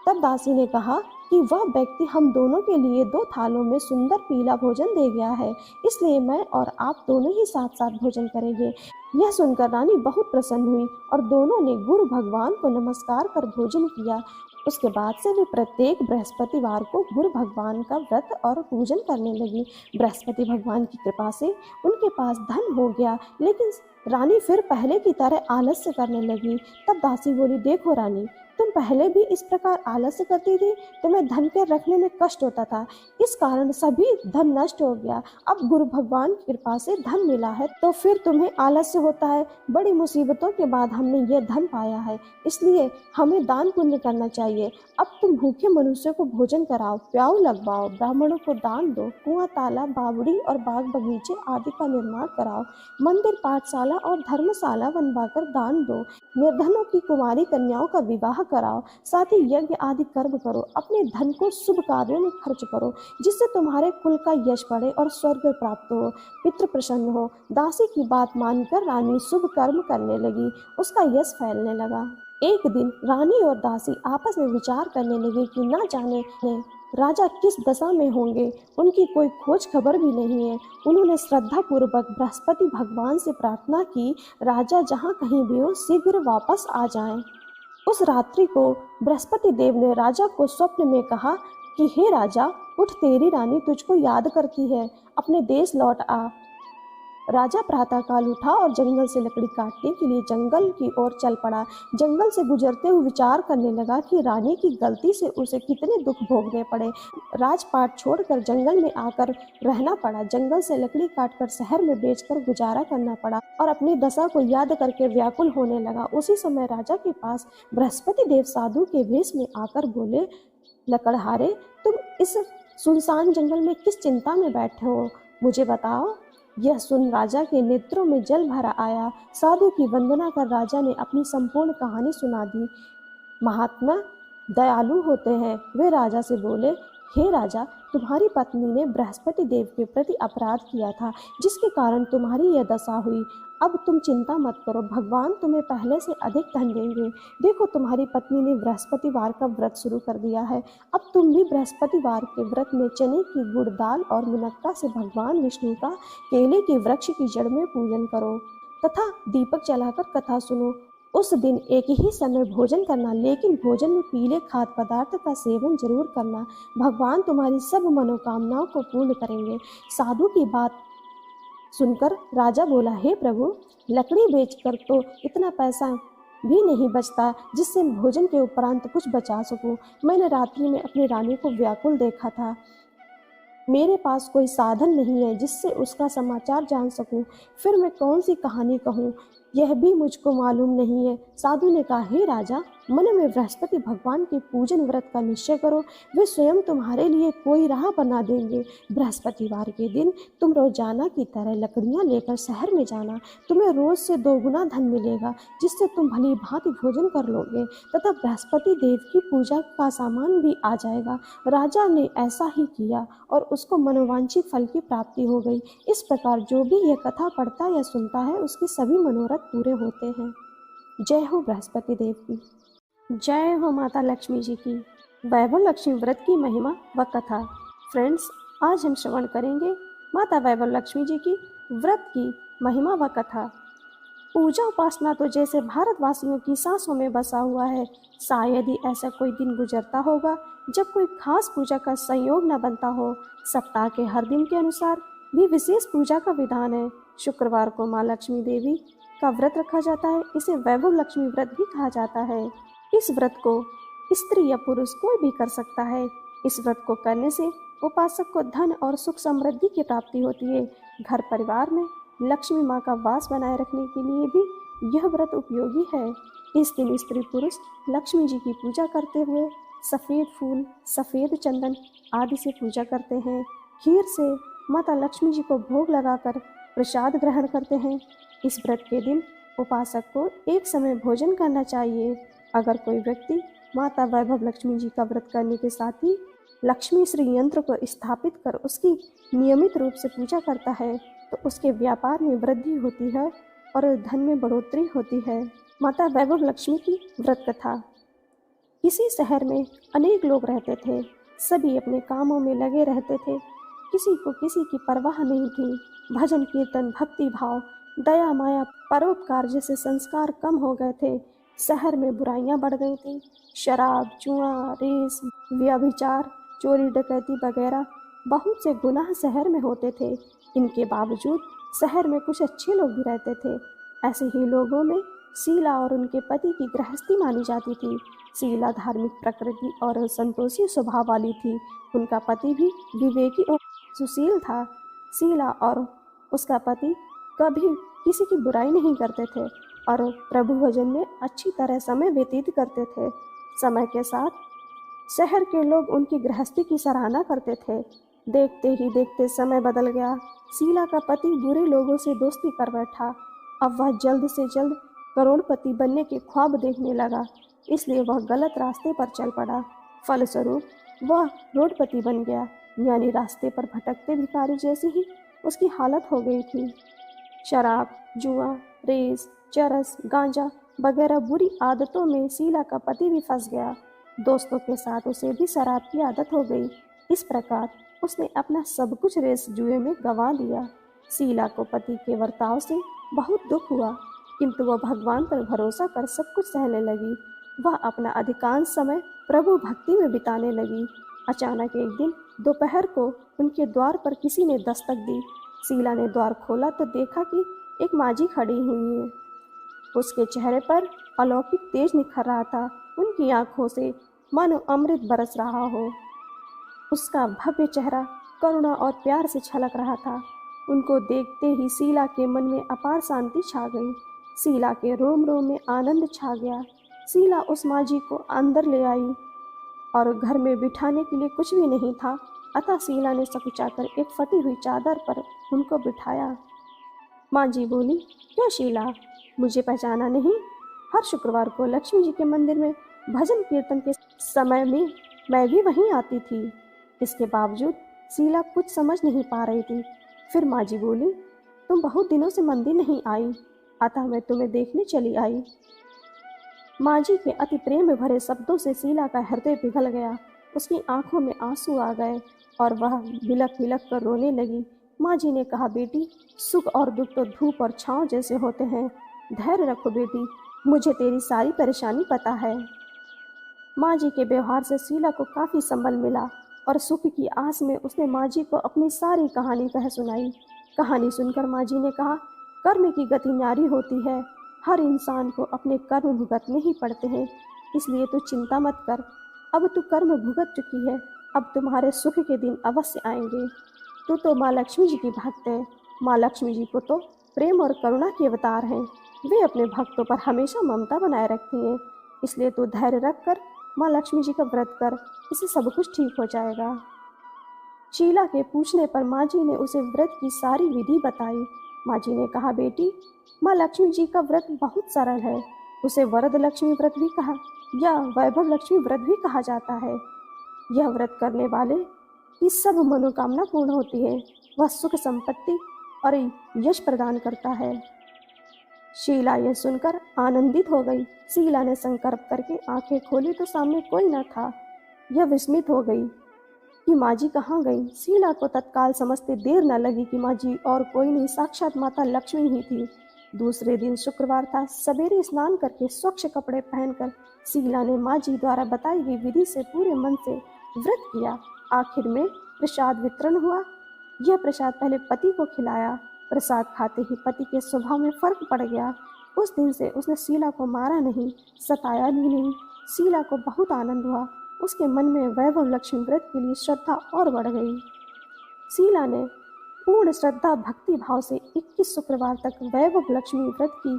तब दासी ने कहा कि वह व्यक्ति हम दोनों के लिए 2 थालों में सुंदर पीला भोजन दे गया है, इसलिए मैं और आप दोनों ही साथ साथ भोजन करेंगे। यह सुनकर रानी बहुत प्रसन्न हुई और दोनों ने गुरु भगवान को नमस्कार कर भोजन किया। उसके बाद से वे प्रत्येक बृहस्पतिवार को गुरु भगवान का व्रत और पूजन करने लगी। बृहस्पति भगवान की कृपा से उनके पास धन हो गया, लेकिन रानी फिर पहले की तरह आलस्य करने लगी। तब दासी बोली, देखो रानी, तुम पहले भी इस प्रकार आलस्य करती थी, तुम्हें धन के रखने में कष्ट होता था, इस कारण सभी धन नष्ट हो गया। अब गुरु भगवान की कृपा से धन मिला है तो फिर तुम्हें आलस्य होता है। बड़ी मुसीबतों के बाद हमने ये धन पाया है, इसलिए हमें दान पुण्य करना चाहिए। अब तुम भूखे मनुष्य को भोजन कराओ, प्याऊ लगवाओ, ब्राह्मणों को दान दो, कुआं, तालाब, बावड़ी और बाग बगीचे आदि का निर्माण कराओ, मंदिर, पाठशाला और धर्मशाला बनवाकर दान दो, निर्धनों की कुमारी कन्याओं का विवाह कराओ, साथ ही यज्ञ आदि कर्म करो, अपने धन को शुभ कार्यों में खर्च करो, जिससे तुम्हारे कुल का यश बढ़े और स्वर्ग प्राप्त हो, पितृ प्रसन्न हो। दासी की बात मानकर रानी शुभ कर्म करने लगी, उसका यश फैलने लगा। एक दिन रानी और दासी आपस में विचार करने लगे कि न जाने राजा किस दशा में होंगे, उनकी कोई खोज खबर भी नहीं है। उन्होंने श्रद्धा पूर्वक बृहस्पति भगवान से प्रार्थना की, राजा जहाँ कहीं भी हो शीघ्र वापस आ जाएं। उस रात्रि को बृहस्पति देव ने राजा को स्वप्न में कहा कि हे राजा, उठ, तेरी रानी तुझको याद करती है, अपने देश लौट आ। राजा प्रातःकाल उठा और जंगल से लकड़ी काटने के लिए जंगल की ओर चल पड़ा। जंगल से गुजरते हुए विचार करने लगा कि रानी की गलती से उसे कितने दुख भोगने पड़े। राजपाट छोड़कर जंगल में आकर रहना पड़ा, जंगल से लकड़ी काटकर शहर में बेचकर गुजारा करना पड़ा और अपनी दशा को याद करके व्याकुल होने लगा। उसी समय राजा के पास बृहस्पति देव साधु के वेश में आकर बोले, लकड़हारे, तुम इस सुनसान जंगल में किस चिंता में बैठे हो, मुझे बताओ। यह सुन राजा के नेत्रों में जल भरा आया। साधु की वंदना कर राजा ने अपनी संपूर्ण कहानी सुना दी। महात्मा दयालु होते हैं। वे राजा से बोले, हे राजा, तुम्हारी पत्नी ने बृहस्पति देव के प्रति अपराध किया था, जिसके कारण तुम्हारी यह दशा हुई। अब तुम चिंता मत करो, भगवान तुम्हें पहले से अधिक धन देंगे। देखो, तुम्हारी पत्नी ने बृहस्पतिवार का व्रत शुरू कर दिया है। अब तुम भी बृहस्पतिवार के व्रत में चने की गुड़ दाल और मुनक्का से भगवान विष्णु का केले के वृक्ष की जड़ में पूजन करो तथा दीपक जलाकर कथा सुनो। उस दिन एक ही समय भोजन करना, लेकिन भोजन में पीले खाद्य पदार्थ का सेवन जरूर करना। भगवान तुम्हारी सब मनोकामनाओं को पूर्ण करेंगे। साधु की बात सुनकर राजा बोला, हे प्रभु, लकड़ी बेचकर तो इतना पैसा भी नहीं बचता जिससे भोजन के उपरांत कुछ बचा सकूं। मैंने रात्रि में अपनी रानी को व्याकुल देखा था। मेरे पास कोई साधन नहीं है जिससे उसका समाचार जान सकूं। फिर मैं कौन सी कहानी कहूं, यह भी मुझको मालूम नहीं है। साधु ने कहा, हे राजा, मन में बृहस्पति भगवान के पूजन व्रत का निश्चय करो, वे स्वयं तुम्हारे लिए कोई राह बना देंगे। बृहस्पतिवार के दिन तुम रोजाना की तरह लकड़ियां लेकर शहर में जाना। तुम्हें रोज से 2 गुना धन मिलेगा, जिससे तुम भली भांति भोजन कर लोगे तथा बृहस्पति देव की पूजा का सामान भी आ जाएगा। राजा ने ऐसा ही किया और उसको मनोवांछित फल की प्राप्ति हो गई। इस प्रकार जो भी यह कथा पढ़ता या सुनता है, उसके सभी मनोरथ पूरे होते हैं। जय हो बृहस्पति देव की। जय हो माता लक्ष्मी जी की। वैभव लक्ष्मी व्रत की महिमा व कथा। फ्रेंड्स, आज हम श्रवण करेंगे माता वैभव लक्ष्मी जी की व्रत की महिमा व कथा। पूजा उपासना तो जैसे भारतवासियों की सांसों में बसा हुआ है। शायद ही ऐसा कोई दिन गुजरता होगा जब कोई खास पूजा का संयोग न बनता हो। सप्ताह के हर दिन के अनुसार भी विशेष पूजा का विधान है। शुक्रवार को माँ लक्ष्मी देवी का व्रत रखा जाता है। इसे वैभव लक्ष्मी व्रत भी कहा जाता है। इस व्रत को स्त्री या पुरुष कोई भी कर सकता है। इस व्रत को करने से उपासक को धन और सुख समृद्धि की प्राप्ति होती है। घर परिवार में लक्ष्मी माँ का वास बनाए रखने के लिए भी यह व्रत उपयोगी है। इस दिन स्त्री पुरुष लक्ष्मी जी की पूजा करते हुए सफ़ेद फूल, सफ़ेद चंदन आदि से पूजा करते हैं। खीर से माता लक्ष्मी जी को भोग लगाकर प्रसाद ग्रहण करते हैं। इस व्रत के दिन उपासक को एक समय भोजन करना चाहिए। अगर कोई व्यक्ति माता वैभव लक्ष्मी जी का व्रत करने के साथ ही लक्ष्मी श्री यंत्र को स्थापित कर उसकी नियमित रूप से पूजा करता है, तो उसके व्यापार में वृद्धि होती है और धन में बढ़ोतरी होती है। माता वैभव लक्ष्मी की व्रत कथा। किसी शहर में अनेक लोग रहते थे। सभी अपने कामों में लगे रहते थे। किसी को किसी की परवाह नहीं थी। भजन कीर्तन, भक्ति भाव, दया माया, परोपकार जैसे संस्कार कम हो गए थे। शहर में बुराइयां बढ़ गई थी। शराब, जुआ, रेस, व्यभिचार, चोरी डकैती वगैरह बहुत से गुनाह शहर में होते थे। इनके बावजूद शहर में कुछ अच्छे लोग भी रहते थे। ऐसे ही लोगों में शीला और उनके पति की गृहस्थी मानी जाती थी। शीला धार्मिक प्रकृति और संतोषी स्वभाव वाली थी। उनका पति भी विवेकी और सुशील था। शीला और उसका पति कभी किसी की बुराई नहीं करते थे और प्रभु भजन में अच्छी तरह समय व्यतीत करते थे। समय के साथ शहर के लोग उनकी गृहस्थी की सराहना करते थे। देखते ही देखते समय बदल गया। शीला का पति बुरे लोगों से दोस्ती कर बैठा। अब वह जल्द से जल्द करोड़पति बनने के ख्वाब देखने लगा, इसलिए वह गलत रास्ते पर चल पड़ा। फलस्वरूप वह रोडपति बन गया, यानी रास्ते पर भटकते भिखारी जैसी ही उसकी हालत हो गई थी। शराब, जुआ, रेस, चरस, गांजा वगैरह बुरी आदतों में शीला का पति भी फंस गया। दोस्तों के साथ उसे भी शराब की आदत हो गई। इस प्रकार उसने अपना सब कुछ रेस जुए में गंवा दिया। शीला को पति के बर्ताव से बहुत दुख हुआ, किंतु वह भगवान पर भरोसा कर सब कुछ सहने लगी। वह अपना अधिकांश समय प्रभु भक्ति में बिताने लगी। अचानक एक दिन दोपहर को उनके द्वार पर किसी ने दस्तक दी। शीला ने द्वार खोला तो देखा कि एक माँझी खड़ी हुई है। उसके चेहरे पर अलौकिक तेज निखर रहा था। उनकी आंखों से मानो अमृत बरस रहा हो। उसका भव्य चेहरा करुणा और प्यार से छलक रहा था। उनको देखते ही शीला के मन में अपार शांति छा गई। शीला के रोम रोम में आनंद छा गया। शीला उस माँझी को अंदर ले आई और घर में बिठाने के लिए कुछ भी नहीं था, अतः शीला ने सकुचाकर एक फटी हुई चादर पर उनको बिठाया। माँझी बोली, क्यों शीला, मुझे पहचाना नहीं? हर शुक्रवार को लक्ष्मी जी के मंदिर में भजन कीर्तन के समय में मैं भी वहीं आती थी। इसके बावजूद शीला कुछ समझ नहीं पा रही थी। फिर माँझी बोली, तुम बहुत दिनों से मंदिर नहीं आई, अतः मैं तुम्हें देखने चली आई। माँझी के अति प्रेम में भरे शब्दों से शीला का हृदय पिघल गया। उसकी आंखों में आंसू आ गए और वह बिलक बिलक कर रोने लगी। माँझी ने कहा, बेटी, सुख और दुख तो धूप और छांव जैसे होते हैं। धैर्य रखो बेटी, मुझे तेरी सारी परेशानी पता है। माँझी के व्यवहार से शीला को काफ़ी संबल मिला और सुख की आस में उसने माँझी को अपनी सारी कहानी कह सुनाई। कहानी सुनकर माँझी ने कहा, कर्म की गति न्यारी होती है। हर इंसान को अपने कर्म भुगतने ही पड़ते हैं, इसलिए तू चिंता मत कर। अब तू कर्म भुगत चुकी है, अब तुम्हारे सुख के दिन अवश्य आएंगे। तू तो माँ लक्ष्मी जी की भक्त है। माँ लक्ष्मी जी को तो प्रेम और करुणा के अवतार हैं। वे अपने भक्तों पर हमेशा ममता बनाए रखती हैं। इसलिए तू धैर्य रख कर माँ लक्ष्मी जी का व्रत कर, इससे सब कुछ ठीक हो जाएगा। शीला के पूछने पर माँ जी ने उसे व्रत की सारी विधि बताई। माँ जी ने कहा, बेटी, माँ लक्ष्मी जी का व्रत बहुत सरल है। उसे वरद लक्ष्मी व्रत भी कहा या वैभव लक्ष्मी व्रत भी कहा जाता है। यह व्रत करने वाले की सब मनोकामना पूर्ण होती है। वह सुख संपत्ति और यश प्रदान करता है। शीला यह सुनकर आनंदित हो गई। शीला ने संकल्प करके आंखें खोली तो सामने कोई न था। यह विस्मित हो गई कि माँ जी कहाँ गई। शीला को तत्काल समझते देर न लगी कि माँ जी और कोई नहीं, साक्षात माता लक्ष्मी ही थी। दूसरे दिन शुक्रवार था। सवेरे स्नान करके स्वच्छ कपड़े पहनकर शीला ने माँ जी द्वारा बताई गई विधि से पूरे मन से व्रत किया। आखिर में प्रसाद वितरण हुआ। यह प्रसाद पहले पति को खिलाया। प्रसाद खाते ही पति के स्वभाव में फर्क पड़ गया। उस दिन से उसने शीला को मारा नहीं, सताया भी नहीं। शीला को बहुत आनंद हुआ। उसके मन में वैभव लक्ष्मी व्रत के लिए श्रद्धा और बढ़ गई। शीला ने पूर्ण श्रद्धा भक्ति भाव से 21 शुक्रवार तक वैभव लक्ष्मी व्रत की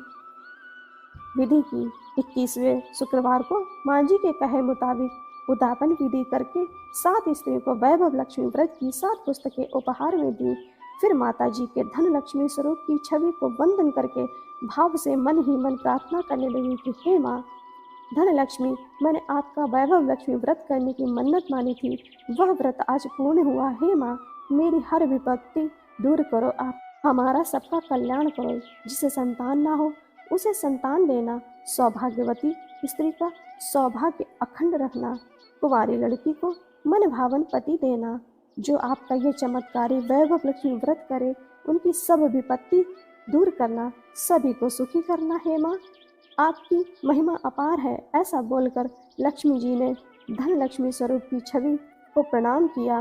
विधि की। 21वें शुक्रवार को माँ जी के कहे मुताबिक उद्यापन विधि करके 7 स्त्रियों को वैभव लक्ष्मी व्रत की 7 पुस्तकें उपहार में दी। फिर माता जी के धन लक्ष्मी स्वरूप की छवि को वंदन करके भाव से मन ही मन प्रार्थना करने लगी कि हे माँ धन लक्ष्मी, मैंने आपका वैभव लक्ष्मी व्रत करने की मन्नत मानी थी, वह व्रत आज पूर्ण हुआ। हे माँ, मेरी हर विपत्ति दूर करो, आप हमारा सबका कल्याण करो। जिसे संतान ना हो उसे संतान देना, सौभाग्यवती स्त्री का सौभाग्य अखंड रखना, कुंवारी लड़की को मन भावन पति देना। जो आपका यह चमत्कारी वैभव लक्ष्मी व्रत करे उनकी सब विपत्ति दूर करना, सभी को सुखी करना। हे माँ, आपकी महिमा अपार है। ऐसा बोलकर लक्ष्मी जी ने धन लक्ष्मी स्वरूप की छवि को प्रणाम किया।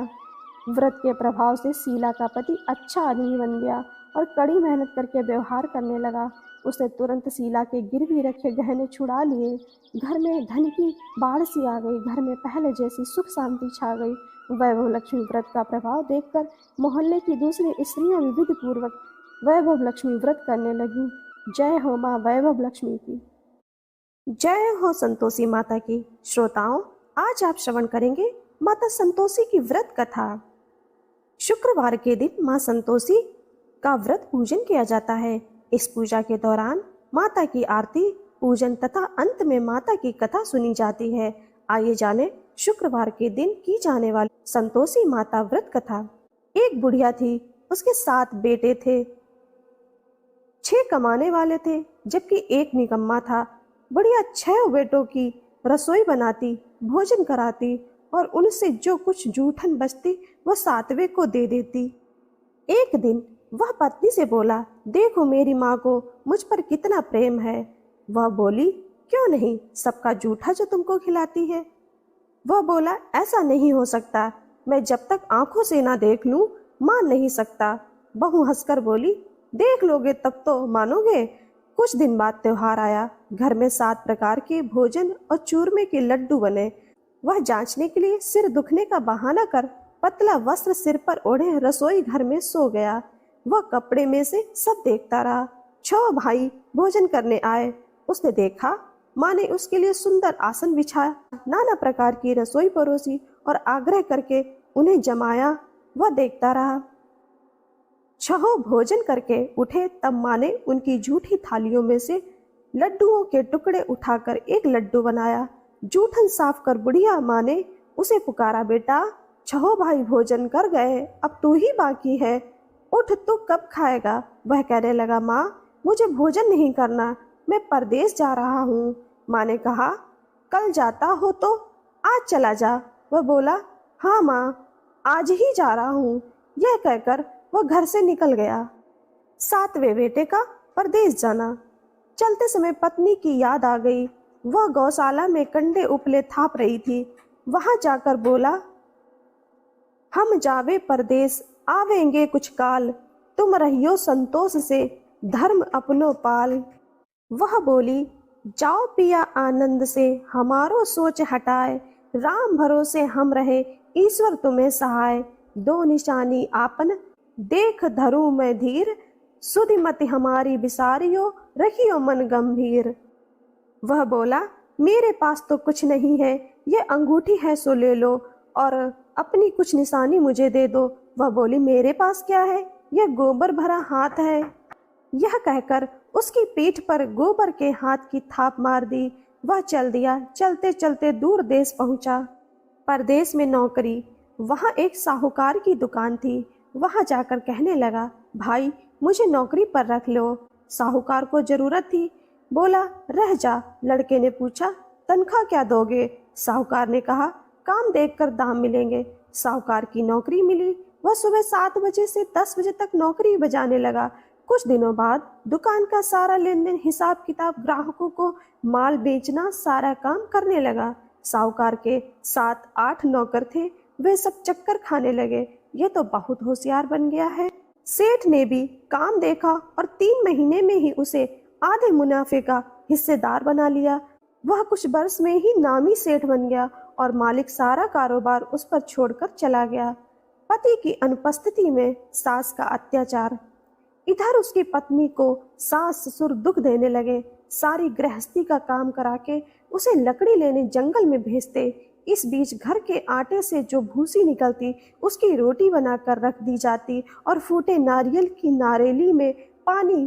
व्रत के प्रभाव से शीला का पति अच्छा आदमी बन गया और कड़ी मेहनत करके व्यवहार करने लगा। उसने तुरंत शीला के गिरवी रखे गहने छुड़ा लिए। घर में धन की बाढ़ सी आ गई। घर में पहले जैसी सुख शांति छा गई। वैभव लक्ष्मी व्रत का प्रभाव देखकर मोहल्ले की दूसरी स्त्रियां विधि पूर्वक वैभव लक्ष्मी व्रत करने लगी। जय हो माँ वैभव लक्ष्मी की। जय हो संतोषी माता की। श्रोताओं, आज आप श्रवण करेंगे माता संतोषी की व्रत कथा। शुक्रवार के दिन माँ संतोषी का व्रत पूजन किया जाता है। इस पूजा के दौरान माता की आरती, पूजन तथा अंत में माता की कथा सुनी जाती है। आइए जाने शुक्रवार के दिन की जाने वाली संतोषी माता व्रत कथा। एक बुढ़िया थी, उसके 7 बेटे थे। 6 कमाने वाले थे जबकि एक निकम्मा था। बुढ़िया 6 बेटों की रसोई बनाती, भोजन कराती और उनसे जो कुछ जूठन बचती वह 7वें को दे देती। एक दिन वह पत्नी से बोला, देखो मेरी माँ को मुझ पर कितना प्रेम है। वह बोली, क्यों नहीं, सबका जूठा जो तुमको खिलाती है। वह बोला, ऐसा नहीं हो सकता, मैं जब तक आंखों से ना देख लूं मान नहीं सकता। बहू हंसकर बोली, देख लोगे तब तो मानोगे। कुछ दिन बाद त्योहार आया। घर में 7 प्रकार के भोजन और चूरमे के लड्डू बने। वह जांचने के लिए सिर दुखने का बहाना कर पतला वस्त्र सिर पर ओढ़े रसोई घर में सो गया। वह कपड़े में से सब देखता रहा। 6 भाई भोजन करने आए। उसने देखा माँ ने उसके लिए सुंदर आसन बिछाया, नाना प्रकार की रसोई परोसी और आग्रह करके उन्हें जमाया। वह देखता रहा। 6 भोजन करके उठे तब माँ ने उनकी झूठी थालियों में से लड्डुओं के टुकड़े उठाकर एक लड्डू बनाया। जूठन साफ कर बुढ़िया माँ ने उसे पुकारा, बेटा 6 भाई भोजन कर गए, अब तू ही बाकी है, उठ, तू कब खाएगा। वह कहने लगा, माँ मुझे भोजन नहीं करना, मैं परदेश जा रहा हूँ। माँ ने कहा, कल जाता हो तो आज चला जा। वह बोला, हाँ माँ आज ही जा रहा हूँ। यह कहकर वह घर से निकल गया। 7वें बेटे का परदेश जाना। चलते समय पत्नी की याद आ गई। वह गौशाला में कंडे उपले थाप रही थी। वहां जाकर बोला, हम जावे परदेश आवेंगे कुछ काल, तुम रहियो संतोष से धर्म अपनो पाल। वह बोली, जाओ पिया आनंद से हमारो सोच हटाए, राम भरोसे हम रहे ईश्वर तुम्हें सहाय। 2 निशानी आपन देख धरू मैं धीर, सुधि मति हमारी बिसारियो रखियो मन गंभीर। वह बोला, मेरे पास तो कुछ नहीं है, ये अंगूठी है सो ले लो और अपनी कुछ निशानी मुझे दे दो। वह बोली, मेरे पास क्या है, यह गोबर भरा हाथ है। यह कहकर उसकी पीठ पर गोबर के हाथ की थाप मार दी। वह चल दिया। चलते चलते दूर देश पहुंचा। परदेश में नौकरी। वहां एक साहूकार की दुकान थी। वहां जाकर कहने लगा, भाई मुझे नौकरी पर रख लो। साहूकार को जरूरत थी। बोला, रह जा। लड़के ने पूछा, तनख्वाह क्या दोगे? साहूकार ने कहा, काम देखकर दाम मिलेंगे। साहूकार की नौकरी मिली। वह सुबह 7 बजे से 10 बजे तक नौकरी बजाने लगा। कुछ दिनों बाद दुकान का सारा लेन देन, हिसाब किताब, ग्राहकों को माल बेचना, सारा काम करने लगा। साहूकार के 7-8 नौकर थे। वे सब चक्कर खाने लगे। ये तो बहुत होशियार बन गया है। सेठ ने भी काम देखा और 3 महीने में ही उसे आधे मुनाफे का हिस्सेदार बना लिया। वह कुछ वर्ष में ही नामी सेठ बन गया और मालिक सारा कारोबार उस पर छोड़कर चला गया। पति की अनुपस्थिति में सास का अत्याचार। इधर उसकी पत्नी को सास ससुर दुख देने लगे। सारी गृहस्थी का काम करा के उसे लकड़ी लेने जंगल में भेजते। इस बीच घर के आटे से जो भूसी निकलती उसकी रोटी बनाकर रख दी जाती और फूटे नारियल की नारेली में पानी।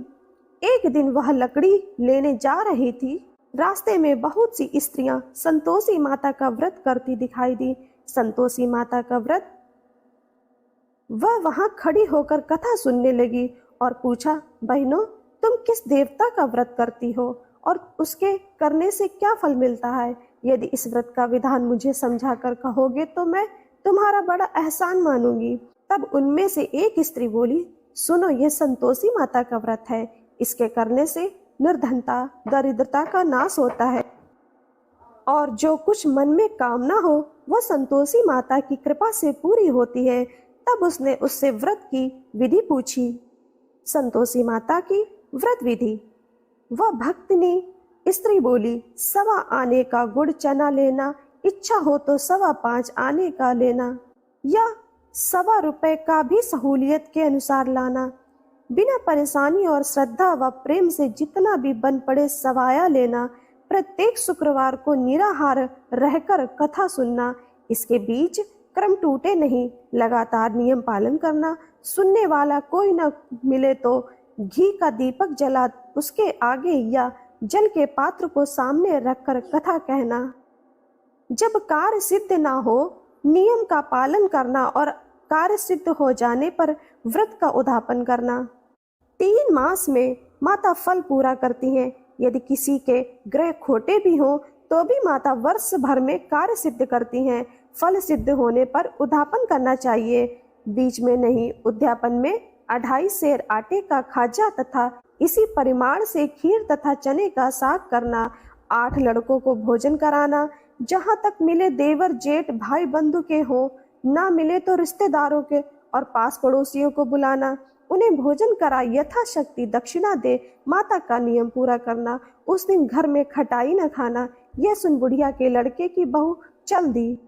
एक दिन वह लकड़ी लेने जा रही थी। रास्ते में बहुत सी स्त्रियां संतोषी माता का व्रत करती दिखाई दी। संतोषी माता का व्रत। वह वहां खड़ी होकर कथा सुनने लगी और पूछा, बहनों तुम किस देवता का व्रत करती हो और उसके करने से क्या फल मिलता है? यदि इस व्रत का विधान मुझे समझा कर कहोगे तो मैं तुम्हारा बड़ा एहसान मानूंगी। तब उनमें से एक स्त्री बोली, सुनो, यह संतोषी माता का व्रत है। इसके करने से निर्धनता, दरिद्रता का नाश होता है और जो कुछ मन में कामना हो वह संतोषी माता की कृपा से पूरी होती है। तब उसने उससे व्रत की विधि पूछी। संतोषी माता की व्रत विधि। वह भक्तिनी स्त्री बोली, 1.25 आने का गुड़ चना लेना, इच्छा हो तो 5.25 आने का लेना, या 1.25 रुपए का भी सहूलियत के अनुसार लाना। बिना परेशानी और श्रद्धा व प्रेम से जितना भी बन पड़े सवाया लेना। प्रत्येक शुक्रवार को निराहार रहकर कथा सुनना। इसके बीच क्रम टूटे नहीं, लगातार नियम पालन करना। सुनने वाला कोई न मिले तो घी का दीपक जला उसके आगे या जल के पात्र को सामने रखकर कथा कहना। जब कार्य सिद्ध ना हो, नियम का पालन करना और कार्य सिद्ध हो जाने पर व्रत का उद्यापन करना। 3 मास में माता फल पूरा करती हैं। यदि किसी के ग्रह खोटे भी हों तो भी माता वर्ष भर में कार्य सिद्ध करती हैं। फल सिद्ध होने पर उद्यापन करना चाहिए, बीच में नहीं। उद्यापन में 2.5 सेर आटे का खाजा तथा इसी परिमाण से खीर तथा चने का साग करना। 8 लड़कों को भोजन कराना। जहाँ तक मिले देवर जेठ भाई बंधु के हों, ना मिले तो रिश्तेदारों के और पास पड़ोसियों को बुलाना। उन्हें भोजन करा यथाशक्ति दक्षिणा दे। माता का नियम पूरा करना। उस दिन घर में खटाई न खाना। यह सुन बुढ़िया के लड़के की बहू चल दी।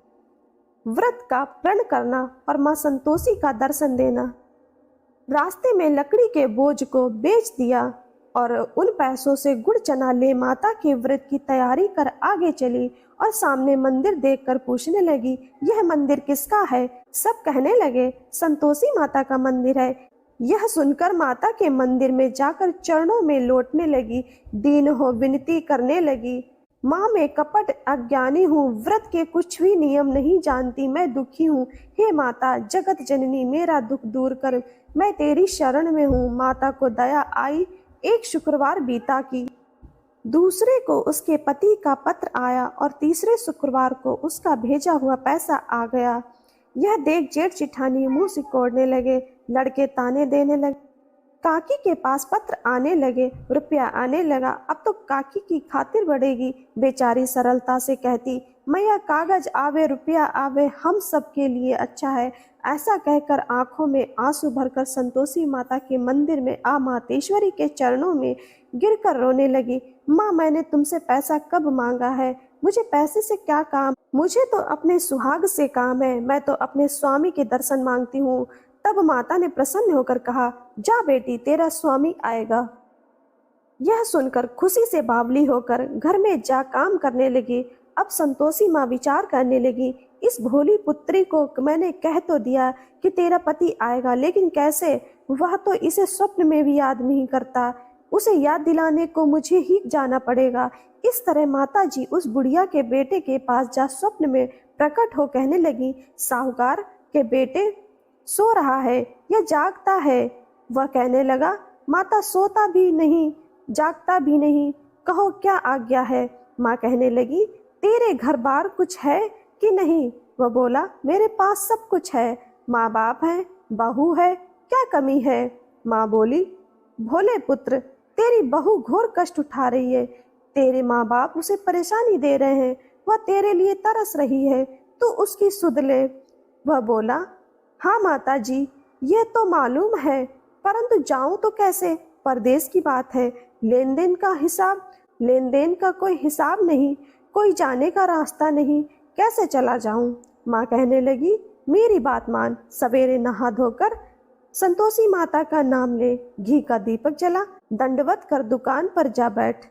व्रत का प्रण करना और मां संतोषी का दर्शन देना। रास्ते में लकड़ी के बोझ को बेच दिया और उन पैसों से गुड़ चना ले माता के व्रत की तैयारी कर आगे चली और सामने मंदिर देखकर पूछने लगी, यह मंदिर किसका है? सब कहने लगे, संतोषी माता का मंदिर है। यह सुनकर माता के मंदिर में जाकर चरणों में लौटने लगी। दीन हो विनती करने लगी, माँ मैं कपट अज्ञानी हूँ, व्रत के कुछ भी नियम नहीं जानती, मैं दुखी हूँ। हे माता जगत जननी मेरा दुख दूर कर, मैं तेरी शरण में हूँ। माता को दया आई। एक शुक्रवार बीता की दूसरे को उसके पति का पत्र आया और तीसरे शुक्रवार को उसका भेजा हुआ पैसा आ गया। यह देख जेठ चिठानी मुंह सिकोड़ने लगे। लड़के ताने देने लगे। काकी के पास पत्र आने लगे, रुपया आने लगा। अब तो काकी की खातिर बढ़ेगी। बेचारी सरलता से कहती, मैया कागज आवे रुपया आवे, हम सब के लिए अच्छा है। ऐसा कहकर आंखों में आंसू भरकर संतोषी माता के मंदिर में आ मातेश्वरी के चरणों में गिरकर रोने लगी। माँ मैंने तुमसे पैसा कब मांगा है? मुझे पैसे से क्या काम? मुझे तो अपने सुहाग से काम है। मैं तो अपने स्वामी के दर्शन मांगती हूँ। तब माता ने प्रसन्न होकर कहा, जा बेटी तेरा स्वामी आएगा। यह सुनकर खुशी से बावली होकर घर में जा काम करने लगी। अब संतोषी माँ विचार करने लगी, इस भोली पुत्री को मैंने कह तो दिया कि तेरा पति आएगा, लेकिन कैसे? वह तो इसे स्वप्न में भी याद नहीं करता। उसे याद दिलाने को मुझे ही जाना पड़ेगा। इस तरह माता जी उस बुढ़िया के बेटे के पास जा स्वप्न में प्रकट हो कहने लगी, साहूकार के बेटे सो रहा है या जागता है? वह कहने लगा, माता सोता भी नहीं जागता भी नहीं, कहो क्या आज्ञा है? माँ कहने लगी, तेरे घर बार कुछ है कि नहीं? वह बोला, मेरे पास सब कुछ है, माँ बाप है, बहू है, क्या कमी है? माँ बोली, भोले पुत्र, तेरी बहू घोर कष्ट उठा रही है, तेरे माँ बाप उसे परेशानी दे रहे हैं, वह तेरे लिए तरस रही है, तू उसकी सुध ले। वह बोला, हाँ माता जी, यह तो मालूम है, परंतु जाऊं तो कैसे? परदेश की बात है, लेन देन का कोई हिसाब नहीं, कोई जाने का रास्ता नहीं, कैसे चला जाऊं? माँ कहने लगी, मेरी बात मान, सवेरे नहा धोकर संतोषी माता का नाम ले, घी का दीपक जला, दंडवत कर दुकान पर जा बैठ।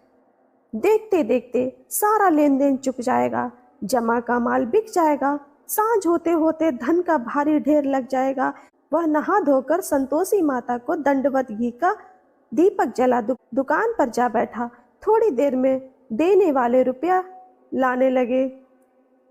देखते देखते सारा लेन देन चुक जाएगा, जमा का माल बिक जाएगा, सांझ होते होते धन का भारी ढेर लग जाएगा। वह नहा धोकर संतोषी माता को दंडवत घी का दीपक जला दुकान पर जा बैठा। थोड़ी देर में देने वाले रुपया लाने लगे,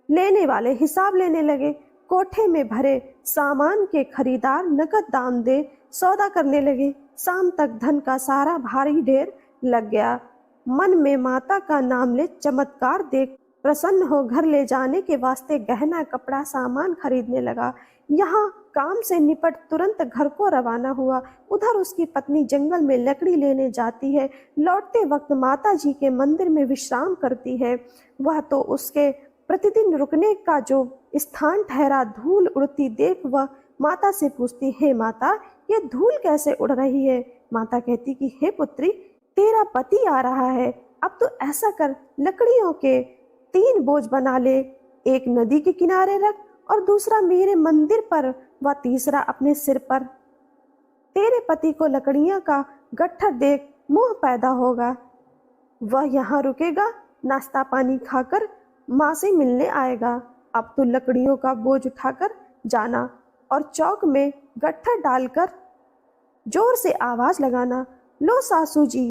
लेने वाले हिसाब लेने लगे। कोठे में भरे सामान के खरीदार नकद दाम दे सौदा करने लगे। शाम तक धन का सारा भारी ढेर लग गया। मन में माता का नाम ले चमत्कार देख प्रसन्न हो घर ले जाने के वास्ते गहना कपड़ा सामान खरीदने लगा। यहाँ काम से निपट तुरंत घर को रवाना हुआ। उधर उसकी पत्नी जंगल में लकड़ी लेने जाती है। लौटते वक्त माता जी के मंदिर में विश्राम करती है। वह तो उसके प्रतिदिन रुकने का जो स्थान ठहरा। धूल उड़ती देख वह माता से पूछती, हे माता, ये धूल कैसे उड़ रही है? माता कहती कि हे पुत्री, तेरा पति आ रहा है, अब तो ऐसा कर, लकड़ियों के 3 बोझ बना ले, एक नदी के किनारे रख और दूसरा मेरे मंदिर पर व तीसरा अपने सिर पर। तेरे पति को लकड़ियां का गट्ठर देख मोह पैदा होगा, वह यहाँ रुकेगा, नाश्ता पानी खाकर माँ से मिलने आएगा। अब तू लकड़ियों का बोझ उठाकर जाना और चौक में गट्ठर डालकर जोर से आवाज लगाना, लो सासू जी,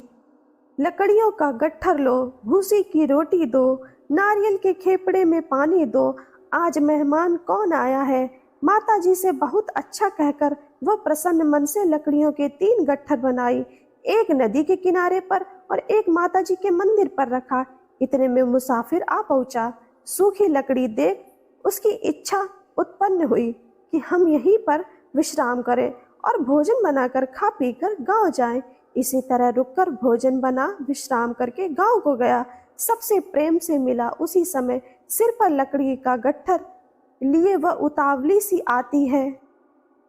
लकड़ियों का गट्ठर लो, भूसी की रोटी दो, नारियल के खेपड़े में पानी दो, आज मेहमान कौन आया है? माता जी से बहुत अच्छा कहकर वह प्रसन्न मन से लकड़ियों के 3 गट्ठर बनाई, एक नदी के किनारे पर और एक माता जी के मंदिर पर रखा। इतने में मुसाफिर आ पहुंचा। सूखी लकड़ी देख उसकी इच्छा उत्पन्न हुई कि हम यहीं पर विश्राम करें और भोजन बनाकर खा पीकर गांव जाएं। इसी तरह रुककर भोजन बना विश्राम करके गांव को गया। सबसे प्रेम से मिला। उसी समय सिर पर लकड़ी का गट्ठर लिए वह उतावली सी आती है।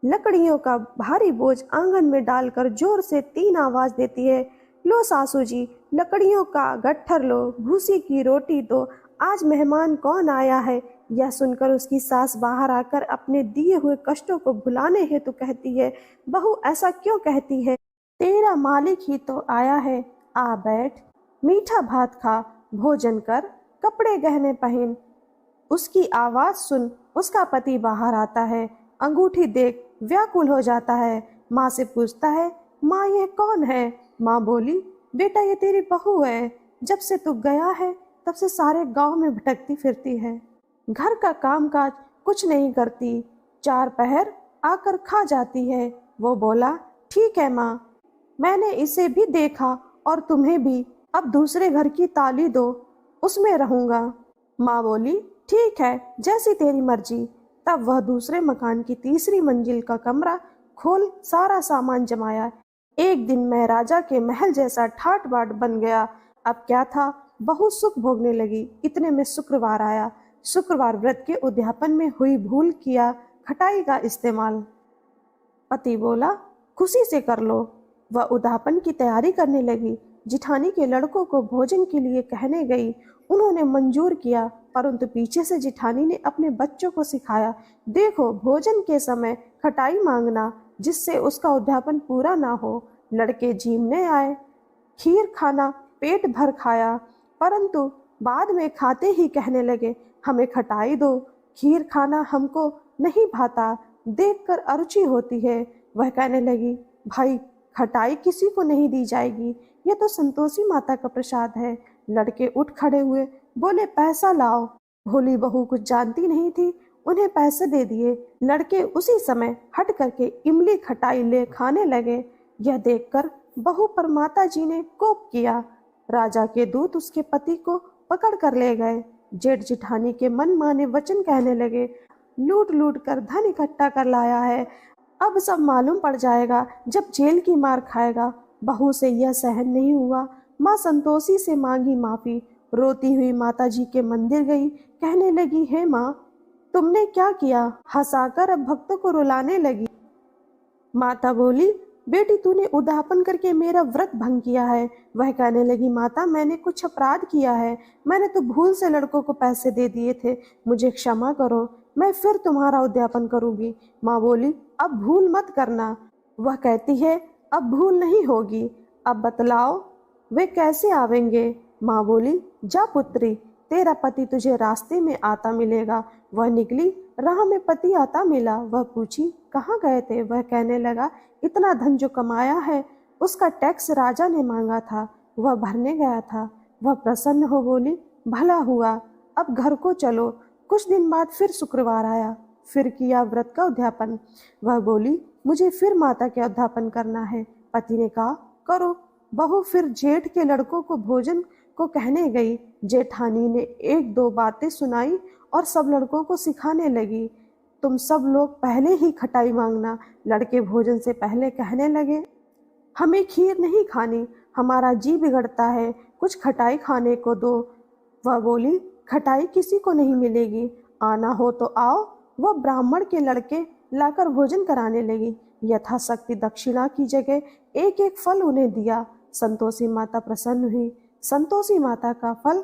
लकड़ियों का भारी बोझ आंगन में डालकर जोर से 3 आवाज देती है, लो सासू जी, लकड़ियों का गट्ठर लो, भूसी की रोटी दो, आज मेहमान कौन आया है? यह सुनकर उसकी सास बाहर आकर अपने दिए हुए कष्टों को भुलाने हेतु कहती है, बहू ऐसा क्यों कहती है? तेरा मालिक ही तो आया है, आ बैठ, मीठा भात खा, भोजन कर, कपड़े गहने पहन। उसकी आवाज सुन उसका पति बाहर आता है। अंगूठी देख व्याकुल हो जाता है। माँ से पूछता है, माँ ये कौन है? माँ बोली, बेटा ये तेरी बहू है, जब से तू गया है तब से सारे गांव में भटकती फिरती है, घर का कामकाज कुछ नहीं करती, 4 पहर आकर खा जाती है। वो बोला, ठीक है माँ, मैंने इसे भी देखा और तुम्हें भी, अब दूसरे घर की ताली दो, उसमें रहूंगा। माँ बोली, ठीक है, जैसी तेरी मर्जी। तब वह दूसरे मकान की 3री मंजिल का कमरा खोल सारा सामान जमाया। एक दिन मैं राजा के महल जैसा ठाट बाट बन गया। अब क्या था, बहुत सुख भोगने लगी। इतने में शुक्रवार आया। शुक्रवार व्रत के उद्यापन में हुई भूल किया खटाई का इस्तेमाल। पति बोला, खुशी से कर लो। वह उद्यापन की तैयारी करने लगी। जिठानी के लड़कों को भोजन के लिए कहने गई। उन्होंने मंजूर किया, परंतु पीछे से जिठानी ने अपने बच्चों को सिखाया, देखो भोजन के समय खटाई मांगना, जिससे उसका उद्यापन पूरा ना हो। लड़के झीमने आए। खीर खाना पेट भर खाया, परंतु बाद में खाते ही कहने लगे, हमें खटाई दो, खीर खाना हमको नहीं भाता, देखकर अरुचि होती है। वह कहने लगी, भाई खटाई किसी को नहीं दी जाएगी, यह तो संतोषी माता का प्रसाद है। लड़के उठ खड़े हुए, बोले पैसा लाओ। भोली बहू कुछ जानती नहीं थी, उन्हें पैसे दे दिए। लड़के उसी समय हट करके इमली खटाई ले खाने लगे। यह देखकर बहू पर माता जी ने कोप किया। राजा के दूत उसके पति को पकड़ कर ले गए। जेठ जिठानी के मन माने वचन कहने लगे, लूट लूट कर धन इकट्ठा कर लाया है, अब सब मालूम पड़ जाएगा जब जेल की मार खाएगा। बहू से यह सहन नहीं हुआ। माँ संतोषी से मांगी माफी। रोती हुई माता जी के मंदिर गई, कहने लगी, हे माँ तुमने क्या किया? हंसाकर अब भक्तों को रुलाने लगी। माता बोली, बेटी तूने उद्यापन करके मेरा व्रत भंग किया है। वह कहने लगी, माता मैंने कुछ अपराध किया है, मैंने तो भूल से लड़कों को पैसे दे दिए थे, मुझे क्षमा करो, मैं फिर तुम्हारा उद्यापन करूंगी। माँ बोली, अब भूल मत करना। वह कहती है, अब भूल नहीं होगी, अब बतलाओ वे कैसे आवेंगे? माँ बोली, जा पुत्री, तेरा पति तुझे रास्ते में आता मिलेगा। वह निकली, राह में पति आता मिला। वह पूछी, कहाँ गए थे? वह कहने लगा, इतना धन जो कमाया है उसका टैक्स राजा ने मांगा था, वह भरने गया था। वह प्रसन्न हो बोली, भला हुआ, अब घर को चलो। कुछ दिन बाद फिर शुक्रवार आया, फिर किया व्रत का उद्यापन। वह बोली, मुझे फिर माता का उद्यापन करना है। पति ने कहा, करो। बहू फिर जेठ के लड़कों को भोजन को कहने गई। जेठानी ने एक दो बातें सुनाई और सब लड़कों को सिखाने लगी, तुम सब लोग पहले ही खटाई मांगना। लड़के भोजन से पहले कहने लगे, हमें खीर नहीं खानी, हमारा जी बिगड़ता है, कुछ खटाई खाने को दो। वह बोली, खटाई किसी को नहीं मिलेगी, आना हो तो आओ। वह ब्राह्मण के लड़के लाकर भोजन कराने लगी। यथाशक्ति दक्षिणा की जगह एक एक फल उन्हें दिया। संतोषी माता प्रसन्न हुई। संतोषी माता का फल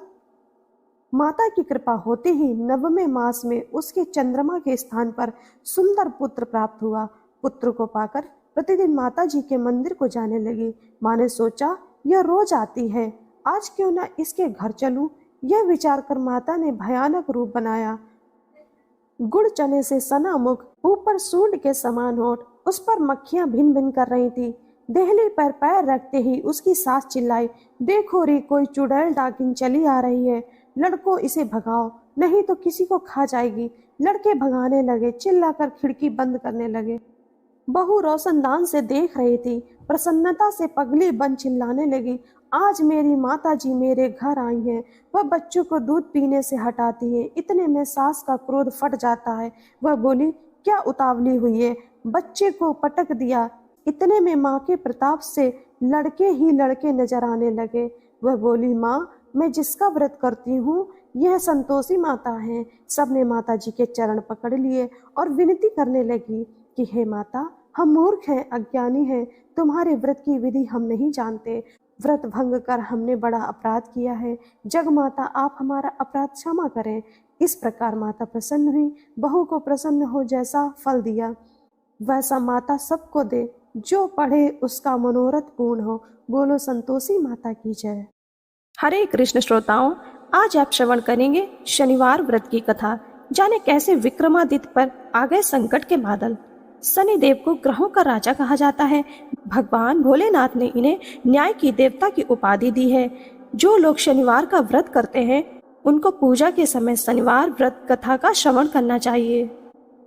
माता की कृपा होते ही नवमे मास में उसके चंद्रमा के स्थान पर सुंदर पुत्र प्राप्त हुआ। पुत्र को पाकर प्रतिदिन माता जी के मंदिर को जाने लगी। माँ ने सोचा, यह रोज आती है, आज क्यों ना इसके घर चलूं। यह विचार कर माता ने भयानक रूप बनाया। गुड़ चने से सना मुख, ऊपर सूंड के समान होठ, उस पर मक्खियां भिन भिन कर रही थी। देहली पर पैर रखते ही उसकी सास चिल्लाई, देखो रे कोई चुड़ैल डाकिन चली आ रही है, लड़कों इसे भगाओ नहीं तो किसी को खा जाएगी। लड़के भगाने लगे, चिल्लाकर खिड़की बंद करने लगे। बहू रोशनदान से देख रही थी, प्रसन्नता से पगली बन चिल्लाने लगी, आज मेरी माता जी मेरे घर आई हैं। वह बच्चों को दूध पीने से हटाती है। इतने में सास का क्रोध फट जाता है। वह बोली, क्या उतावली हुई है, बच्चे को पटक दिया। इतने में माँ के प्रताप से लड़के ही लड़के नजर आने लगे। वह बोली, माँ मैं जिसका व्रत करती हूँ यह संतोषी माता है। सबने माता जी के चरण पकड़ लिए और विनती करने लगी कि हे माता, हम मूर्ख हैं, अज्ञानी हैं, तुम्हारे व्रत की विधि हम नहीं जानते, व्रत भंग कर हमने बड़ा अपराध किया है, जग माता आप हमारा अपराध क्षमा करें। इस प्रकार माता प्रसन्न हुई। बहू को प्रसन्न हो जैसा फल दिया वैसा माता सबको दे, जो पढ़े उसका मनोरथ पूर्ण हो। बोलो संतोषी माता की जय। हरे कृष्ण श्रोताओं, आज आप श्रवण करेंगे शनिवार व्रत की कथा। जाने कैसे विक्रमादित्य पर आ गए संकट के बादल। शनिदेव को ग्रहों का राजा कहा जाता है। भगवान भोलेनाथ ने इन्हें न्याय की देवता की उपाधि दी है। जो लोग शनिवार का व्रत करते हैं उनको पूजा के समय शनिवार व्रत कथा का श्रवण करना चाहिए।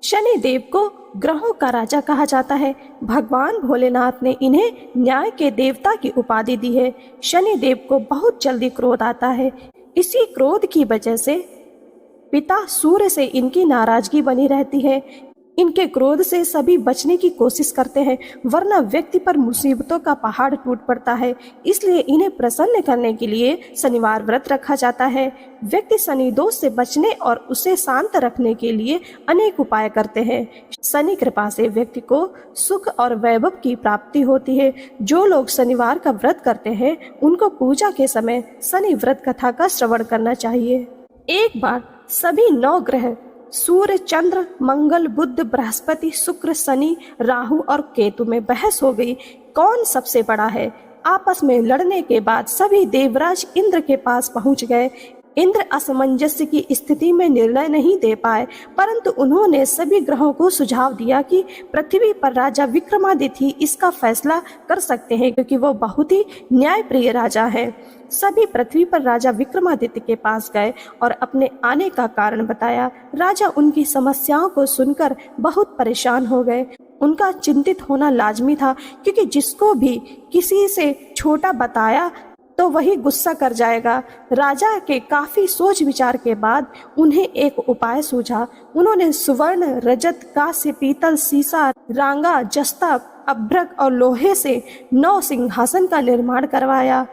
शनिदेव को ग्रहों का राजा कहा जाता है। भगवान भोलेनाथ ने इन्हें न्याय के देवता की उपाधि दी है। शनिदेव को बहुत जल्दी क्रोध आता है। इसी क्रोध की वजह से पिता सूर्य से इनकी नाराजगी बनी रहती है। इनके क्रोध से सभी बचने की कोशिश करते हैं, वरना व्यक्ति पर मुसीबतों का पहाड़ टूट पड़ता है। इसलिए इन्हें प्रसन्न करने के लिए शनिवार व्रत रखा जाता है। व्यक्ति शनि दोष से बचने और उसे शांत रखने के लिए अनेक उपाय करते हैं। शनि कृपा से व्यक्ति को सुख और वैभव की प्राप्ति होती है। जो लोग शनिवार का व्रत करते हैं उनको पूजा के समय शनि व्रत कथा का श्रवण करना चाहिए। एक बार सभी 9 ग्रह सूर्य, चंद्र, मंगल, बुध, बृहस्पति, शुक्र, शनि, राहु और केतु में बहस हो गई, कौन सबसे बड़ा है। आपस में लड़ने के बाद सभी देवराज इंद्र के पास पहुंच गए। इंद्र असमंजस्य की स्थिति में निर्णय नहीं दे पाए, परंतु उन्होंने सभी ग्रहों को सुझाव दिया कि पृथ्वी पर राजा विक्रमादित्य इसका फैसला कर सकते हैं, क्योंकि वो बहुत ही न्यायप्रिय राजा हैं। सभी पृथ्वी पर राजा विक्रमादित्य के पास गए और अपने आने का कारण बताया। राजा उनकी समस्याओं को सुनकर बहुत परेशान हो गए। उनका चिंतित होना लाजमी था, क्योंकि जिसको भी किसी से छोटा बताया तो वही गुस्सा कर जाएगा। राजा के काफी सोच विचार के बाद उन्हें एक उपाय सूझा। उन्होंने सुवर्ण, रजत, कांस्य, पीतल, सीसा, रांगा, जस्ता, अभ्रक और लोहे से 9 सिंहासन का निर्माण करवाया।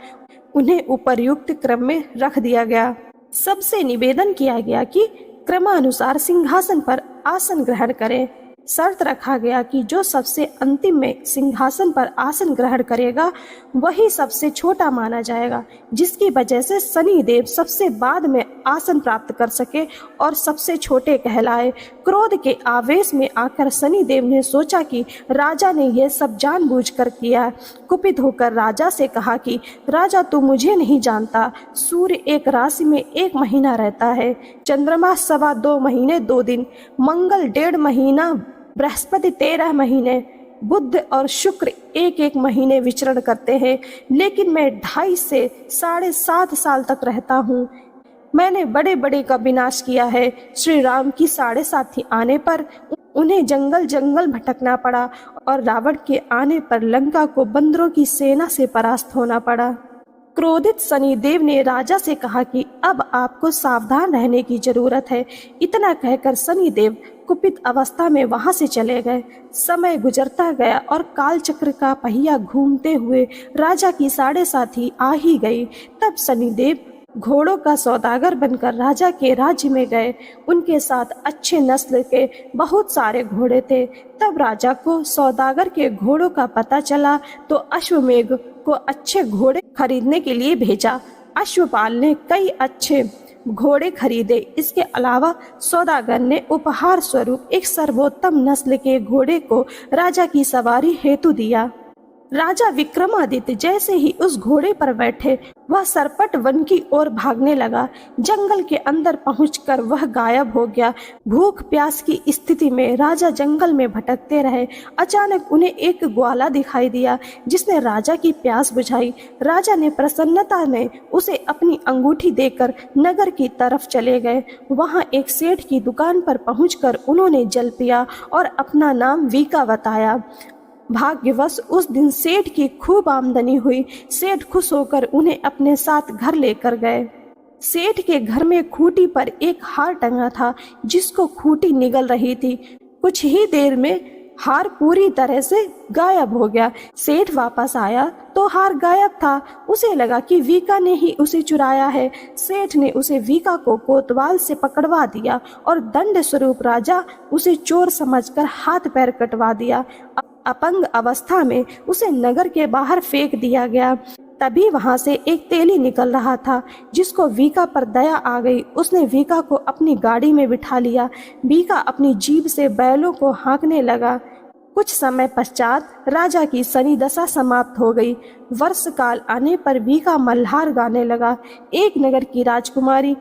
उन्हें उपर्युक्त क्रम में रख दिया गया। सबसे निवेदन किया गया कि क्रमानुसार सिंहासन पर आसन ग्रहण करें। शर्त रखा गया कि जो सबसे अंतिम में सिंहासन पर आसन ग्रहण करेगा वही सबसे छोटा माना जाएगा, जिसकी वजह से शनिदेव सबसे बाद में आसन प्राप्त कर सके और सबसे छोटे कहलाए। क्रोध के आवेश में आकर शनिदेव ने सोचा कि राजा ने यह सब जानबूझकर किया। कुपित होकर राजा से कहा कि राजा, तू मुझे नहीं जानता। सूर्य एक राशि में 1 महीना रहता है, चंद्रमा 2.25 महीने 2 दिन, मंगल 1.5 महीना, बृहस्पति 13 महीने, बुध और शुक्र 1-1 महीने विचरण करते हैं, लेकिन मैं 2.5 से 7.5 साल तक रहता हूँ। मैंने बड़े बड़े का विनाश किया है। श्री राम की 7.5 आने पर उन्हें जंगल जंगल भटकना पड़ा और रावण के आने पर लंका को बंदरों की सेना से परास्त होना पड़ा। क्रोधित शनिदेव ने राजा से कहा कि अब आपको सावधान रहने की जरूरत है। इतना कहकर शनिदेव कुपित अवस्था में वहां से चले गए। समय गुजरता गया और कालचक्र का पहिया घूमते हुए राजा की 7.5 आ ही गई। तब शनिदेव घोड़ों का सौदागर बनकर राजा के राज्य में गए। उनके साथ अच्छे नस्ल के बहुत सारे घोड़े थे। तब राजा को सौदागर के घोड़ों का पता चला तो अश्वमेघ को अच्छे घोड़े खरीदने के लिए भेजा। अश्वपाल ने कई अच्छे घोड़े खरीदे। इसके अलावा सौदागर ने उपहार स्वरूप एक सर्वोत्तम नस्ल के घोड़े को राजा की सवारी हेतु दिया। राजा विक्रमादित्य जैसे ही उस घोड़े पर बैठे वह सरपट वन की ओर भागने लगा। जंगल के अंदर पहुंचकर वह गायब हो गया। भूख प्यास की स्थिति में राजा जंगल में भटकते रहे। अचानक उन्हें एक ग्वाला दिखाई दिया जिसने राजा की प्यास बुझाई। राजा ने प्रसन्नता में उसे अपनी अंगूठी देकर नगर की तरफ चले गए। वहां एक सेठ की दुकान पर पहुंचकर उन्होंने जल पिया और अपना नाम वीका बताया। भाग्यवश उस दिन सेठ की खूब आमदनी हुई। सेठ खुश होकर उन्हें अपने साथ घर लेकर गए। सेठ के घर में खूंटी पर एक हार टंगा था जिसको खूंटी निगल रही थी। कुछ ही देर में हार पूरी तरह से गायब हो गया। सेठ वापस आया तो हार गायब था। उसे लगा कि वीका ने ही उसे चुराया है। सेठ ने उसे वीका को कोतवाल से पकड़वा दिया और दंड स्वरूप राजा उसे चोर समझकर हाथ पैर कटवा दिया। अपंग अवस्था में उसे नगर के बाहर फेंक दिया गया। तभी वहां से एक तेली निकल रहा था जिसको वीका पर दया आ गई। उसने वीका को अपनी गाड़ी में बिठा लिया। वीका अपनी जीभ से बैलों को हाँकने लगा। कुछ समय पश्चात राजा की शनि दशा समाप्त हो गई। वर्ष काल आने पर वीका मल्हार गाने लगा। एक नगर की राजकुमारी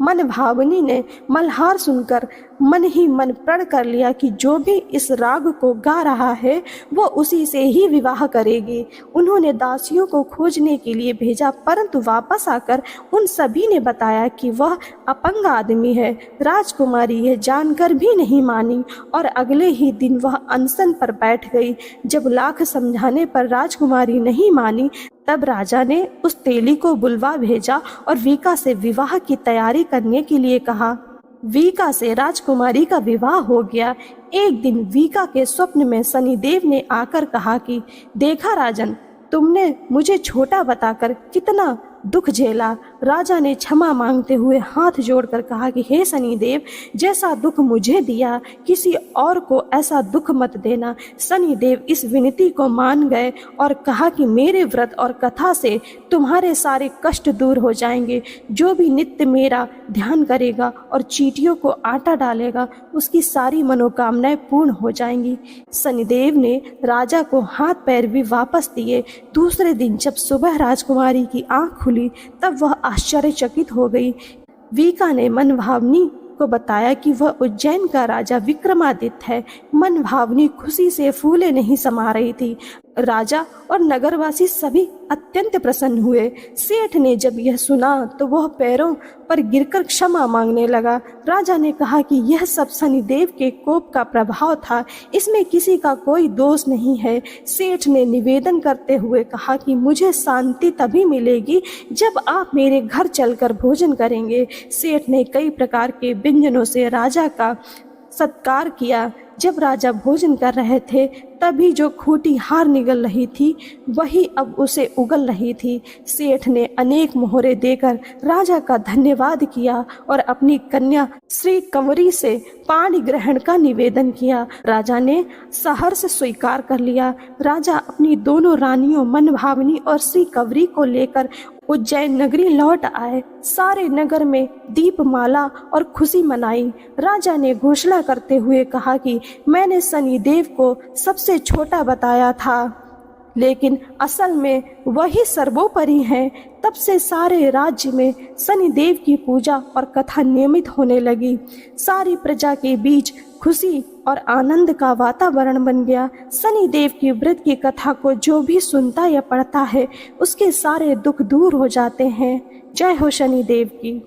मन भावनी ने मल्हार सुनकर मन ही मन प्रण कर लिया कि जो भी इस राग को गा रहा है वो उसी से ही विवाह करेगी। उन्होंने दासियों को खोजने के लिए भेजा, परंतु वापस आकर उन सभी ने बताया कि वह अपंग आदमी है। राजकुमारी यह जानकर भी नहीं मानी और अगले ही दिन वह अनशन पर बैठ गई। जब लाख समझाने पर राजकुमारी नहीं मानी तब राजा ने उस तेली को बुलवा भेजा और वीका से विवाह की तैयारी करने के लिए कहा। वीका से राजकुमारी का विवाह हो गया। एक दिन वीका के स्वप्न में शनिदेव ने आकर कहा कि देखा राजन, तुमने मुझे छोटा बताकर कितना दुख झेला। राजा ने क्षमा मांगते हुए हाथ जोड़कर कहा कि हे शनिदेव, जैसा दुख मुझे दिया किसी और को ऐसा दुख मत देना। शनिदेव इस विनती को मान गए और कहा कि मेरे व्रत और कथा से तुम्हारे सारे कष्ट दूर हो जाएंगे। जो भी नित्य मेरा ध्यान करेगा और चींटियों को आटा डालेगा उसकी सारी मनोकामनाएं पूर्ण हो जाएंगी। शनिदेव ने राजा को हाथ पैर भी वापस दिए। दूसरे दिन जब सुबह राजकुमारी की आंख खुली तब वह आश्चर्यचकित हो गई। वीका ने मनभावनी को बताया कि वह उज्जैन का राजा विक्रमादित्य है। मनभावनी खुशी से फूले नहीं समा रही थी। राजा और नगरवासी सभी अत्यंत प्रसन्न हुए। सेठ ने जब यह सुना तो वह पैरों पर गिरकर क्षमा मांगने लगा। राजा ने कहा कि यह सब शनिदेव के कोप का प्रभाव था, इसमें किसी का कोई दोष नहीं है। सेठ ने निवेदन करते हुए कहा कि मुझे शांति तभी मिलेगी जब आप मेरे घर चलकर भोजन करेंगे। सेठ ने कई प्रकार के व्यंजनों से राजा का सत्कार किया। जब राजा भोजन कर रहे थे तभी जो खूंटी हार निगल रही थी वही अब उसे उगल रही थी। सेठ ने अनेक मोहरे देकर राजा का धन्यवाद किया और अपनी कन्या श्री कंवरी से पानी ग्रहण का निवेदन किया। राजा ने सहर्ष स्वीकार कर लिया। राजा अपनी दोनों रानियों मनभावनी और श्री कंवरी को लेकर उज्जैन नगरी लौट आए। सारे नगर में दीपमाला और खुशी मनाई। राजा ने घोषणा करते हुए कहा कि मैंने शनिदेव को सबसे छोटा बताया था, लेकिन असल में वही सर्वोपरि हैं। तब से सारे राज्य में शनिदेव की पूजा और कथा नियमित होने लगी। सारी प्रजा के बीच खुशी और आनंद का वातावरण बन गया। शनिदेव की व्रत की कथा को जो भी सुनता या पढ़ता है उसके सारे दुख दूर हो जाते हैं। जय हो शनिदेव की।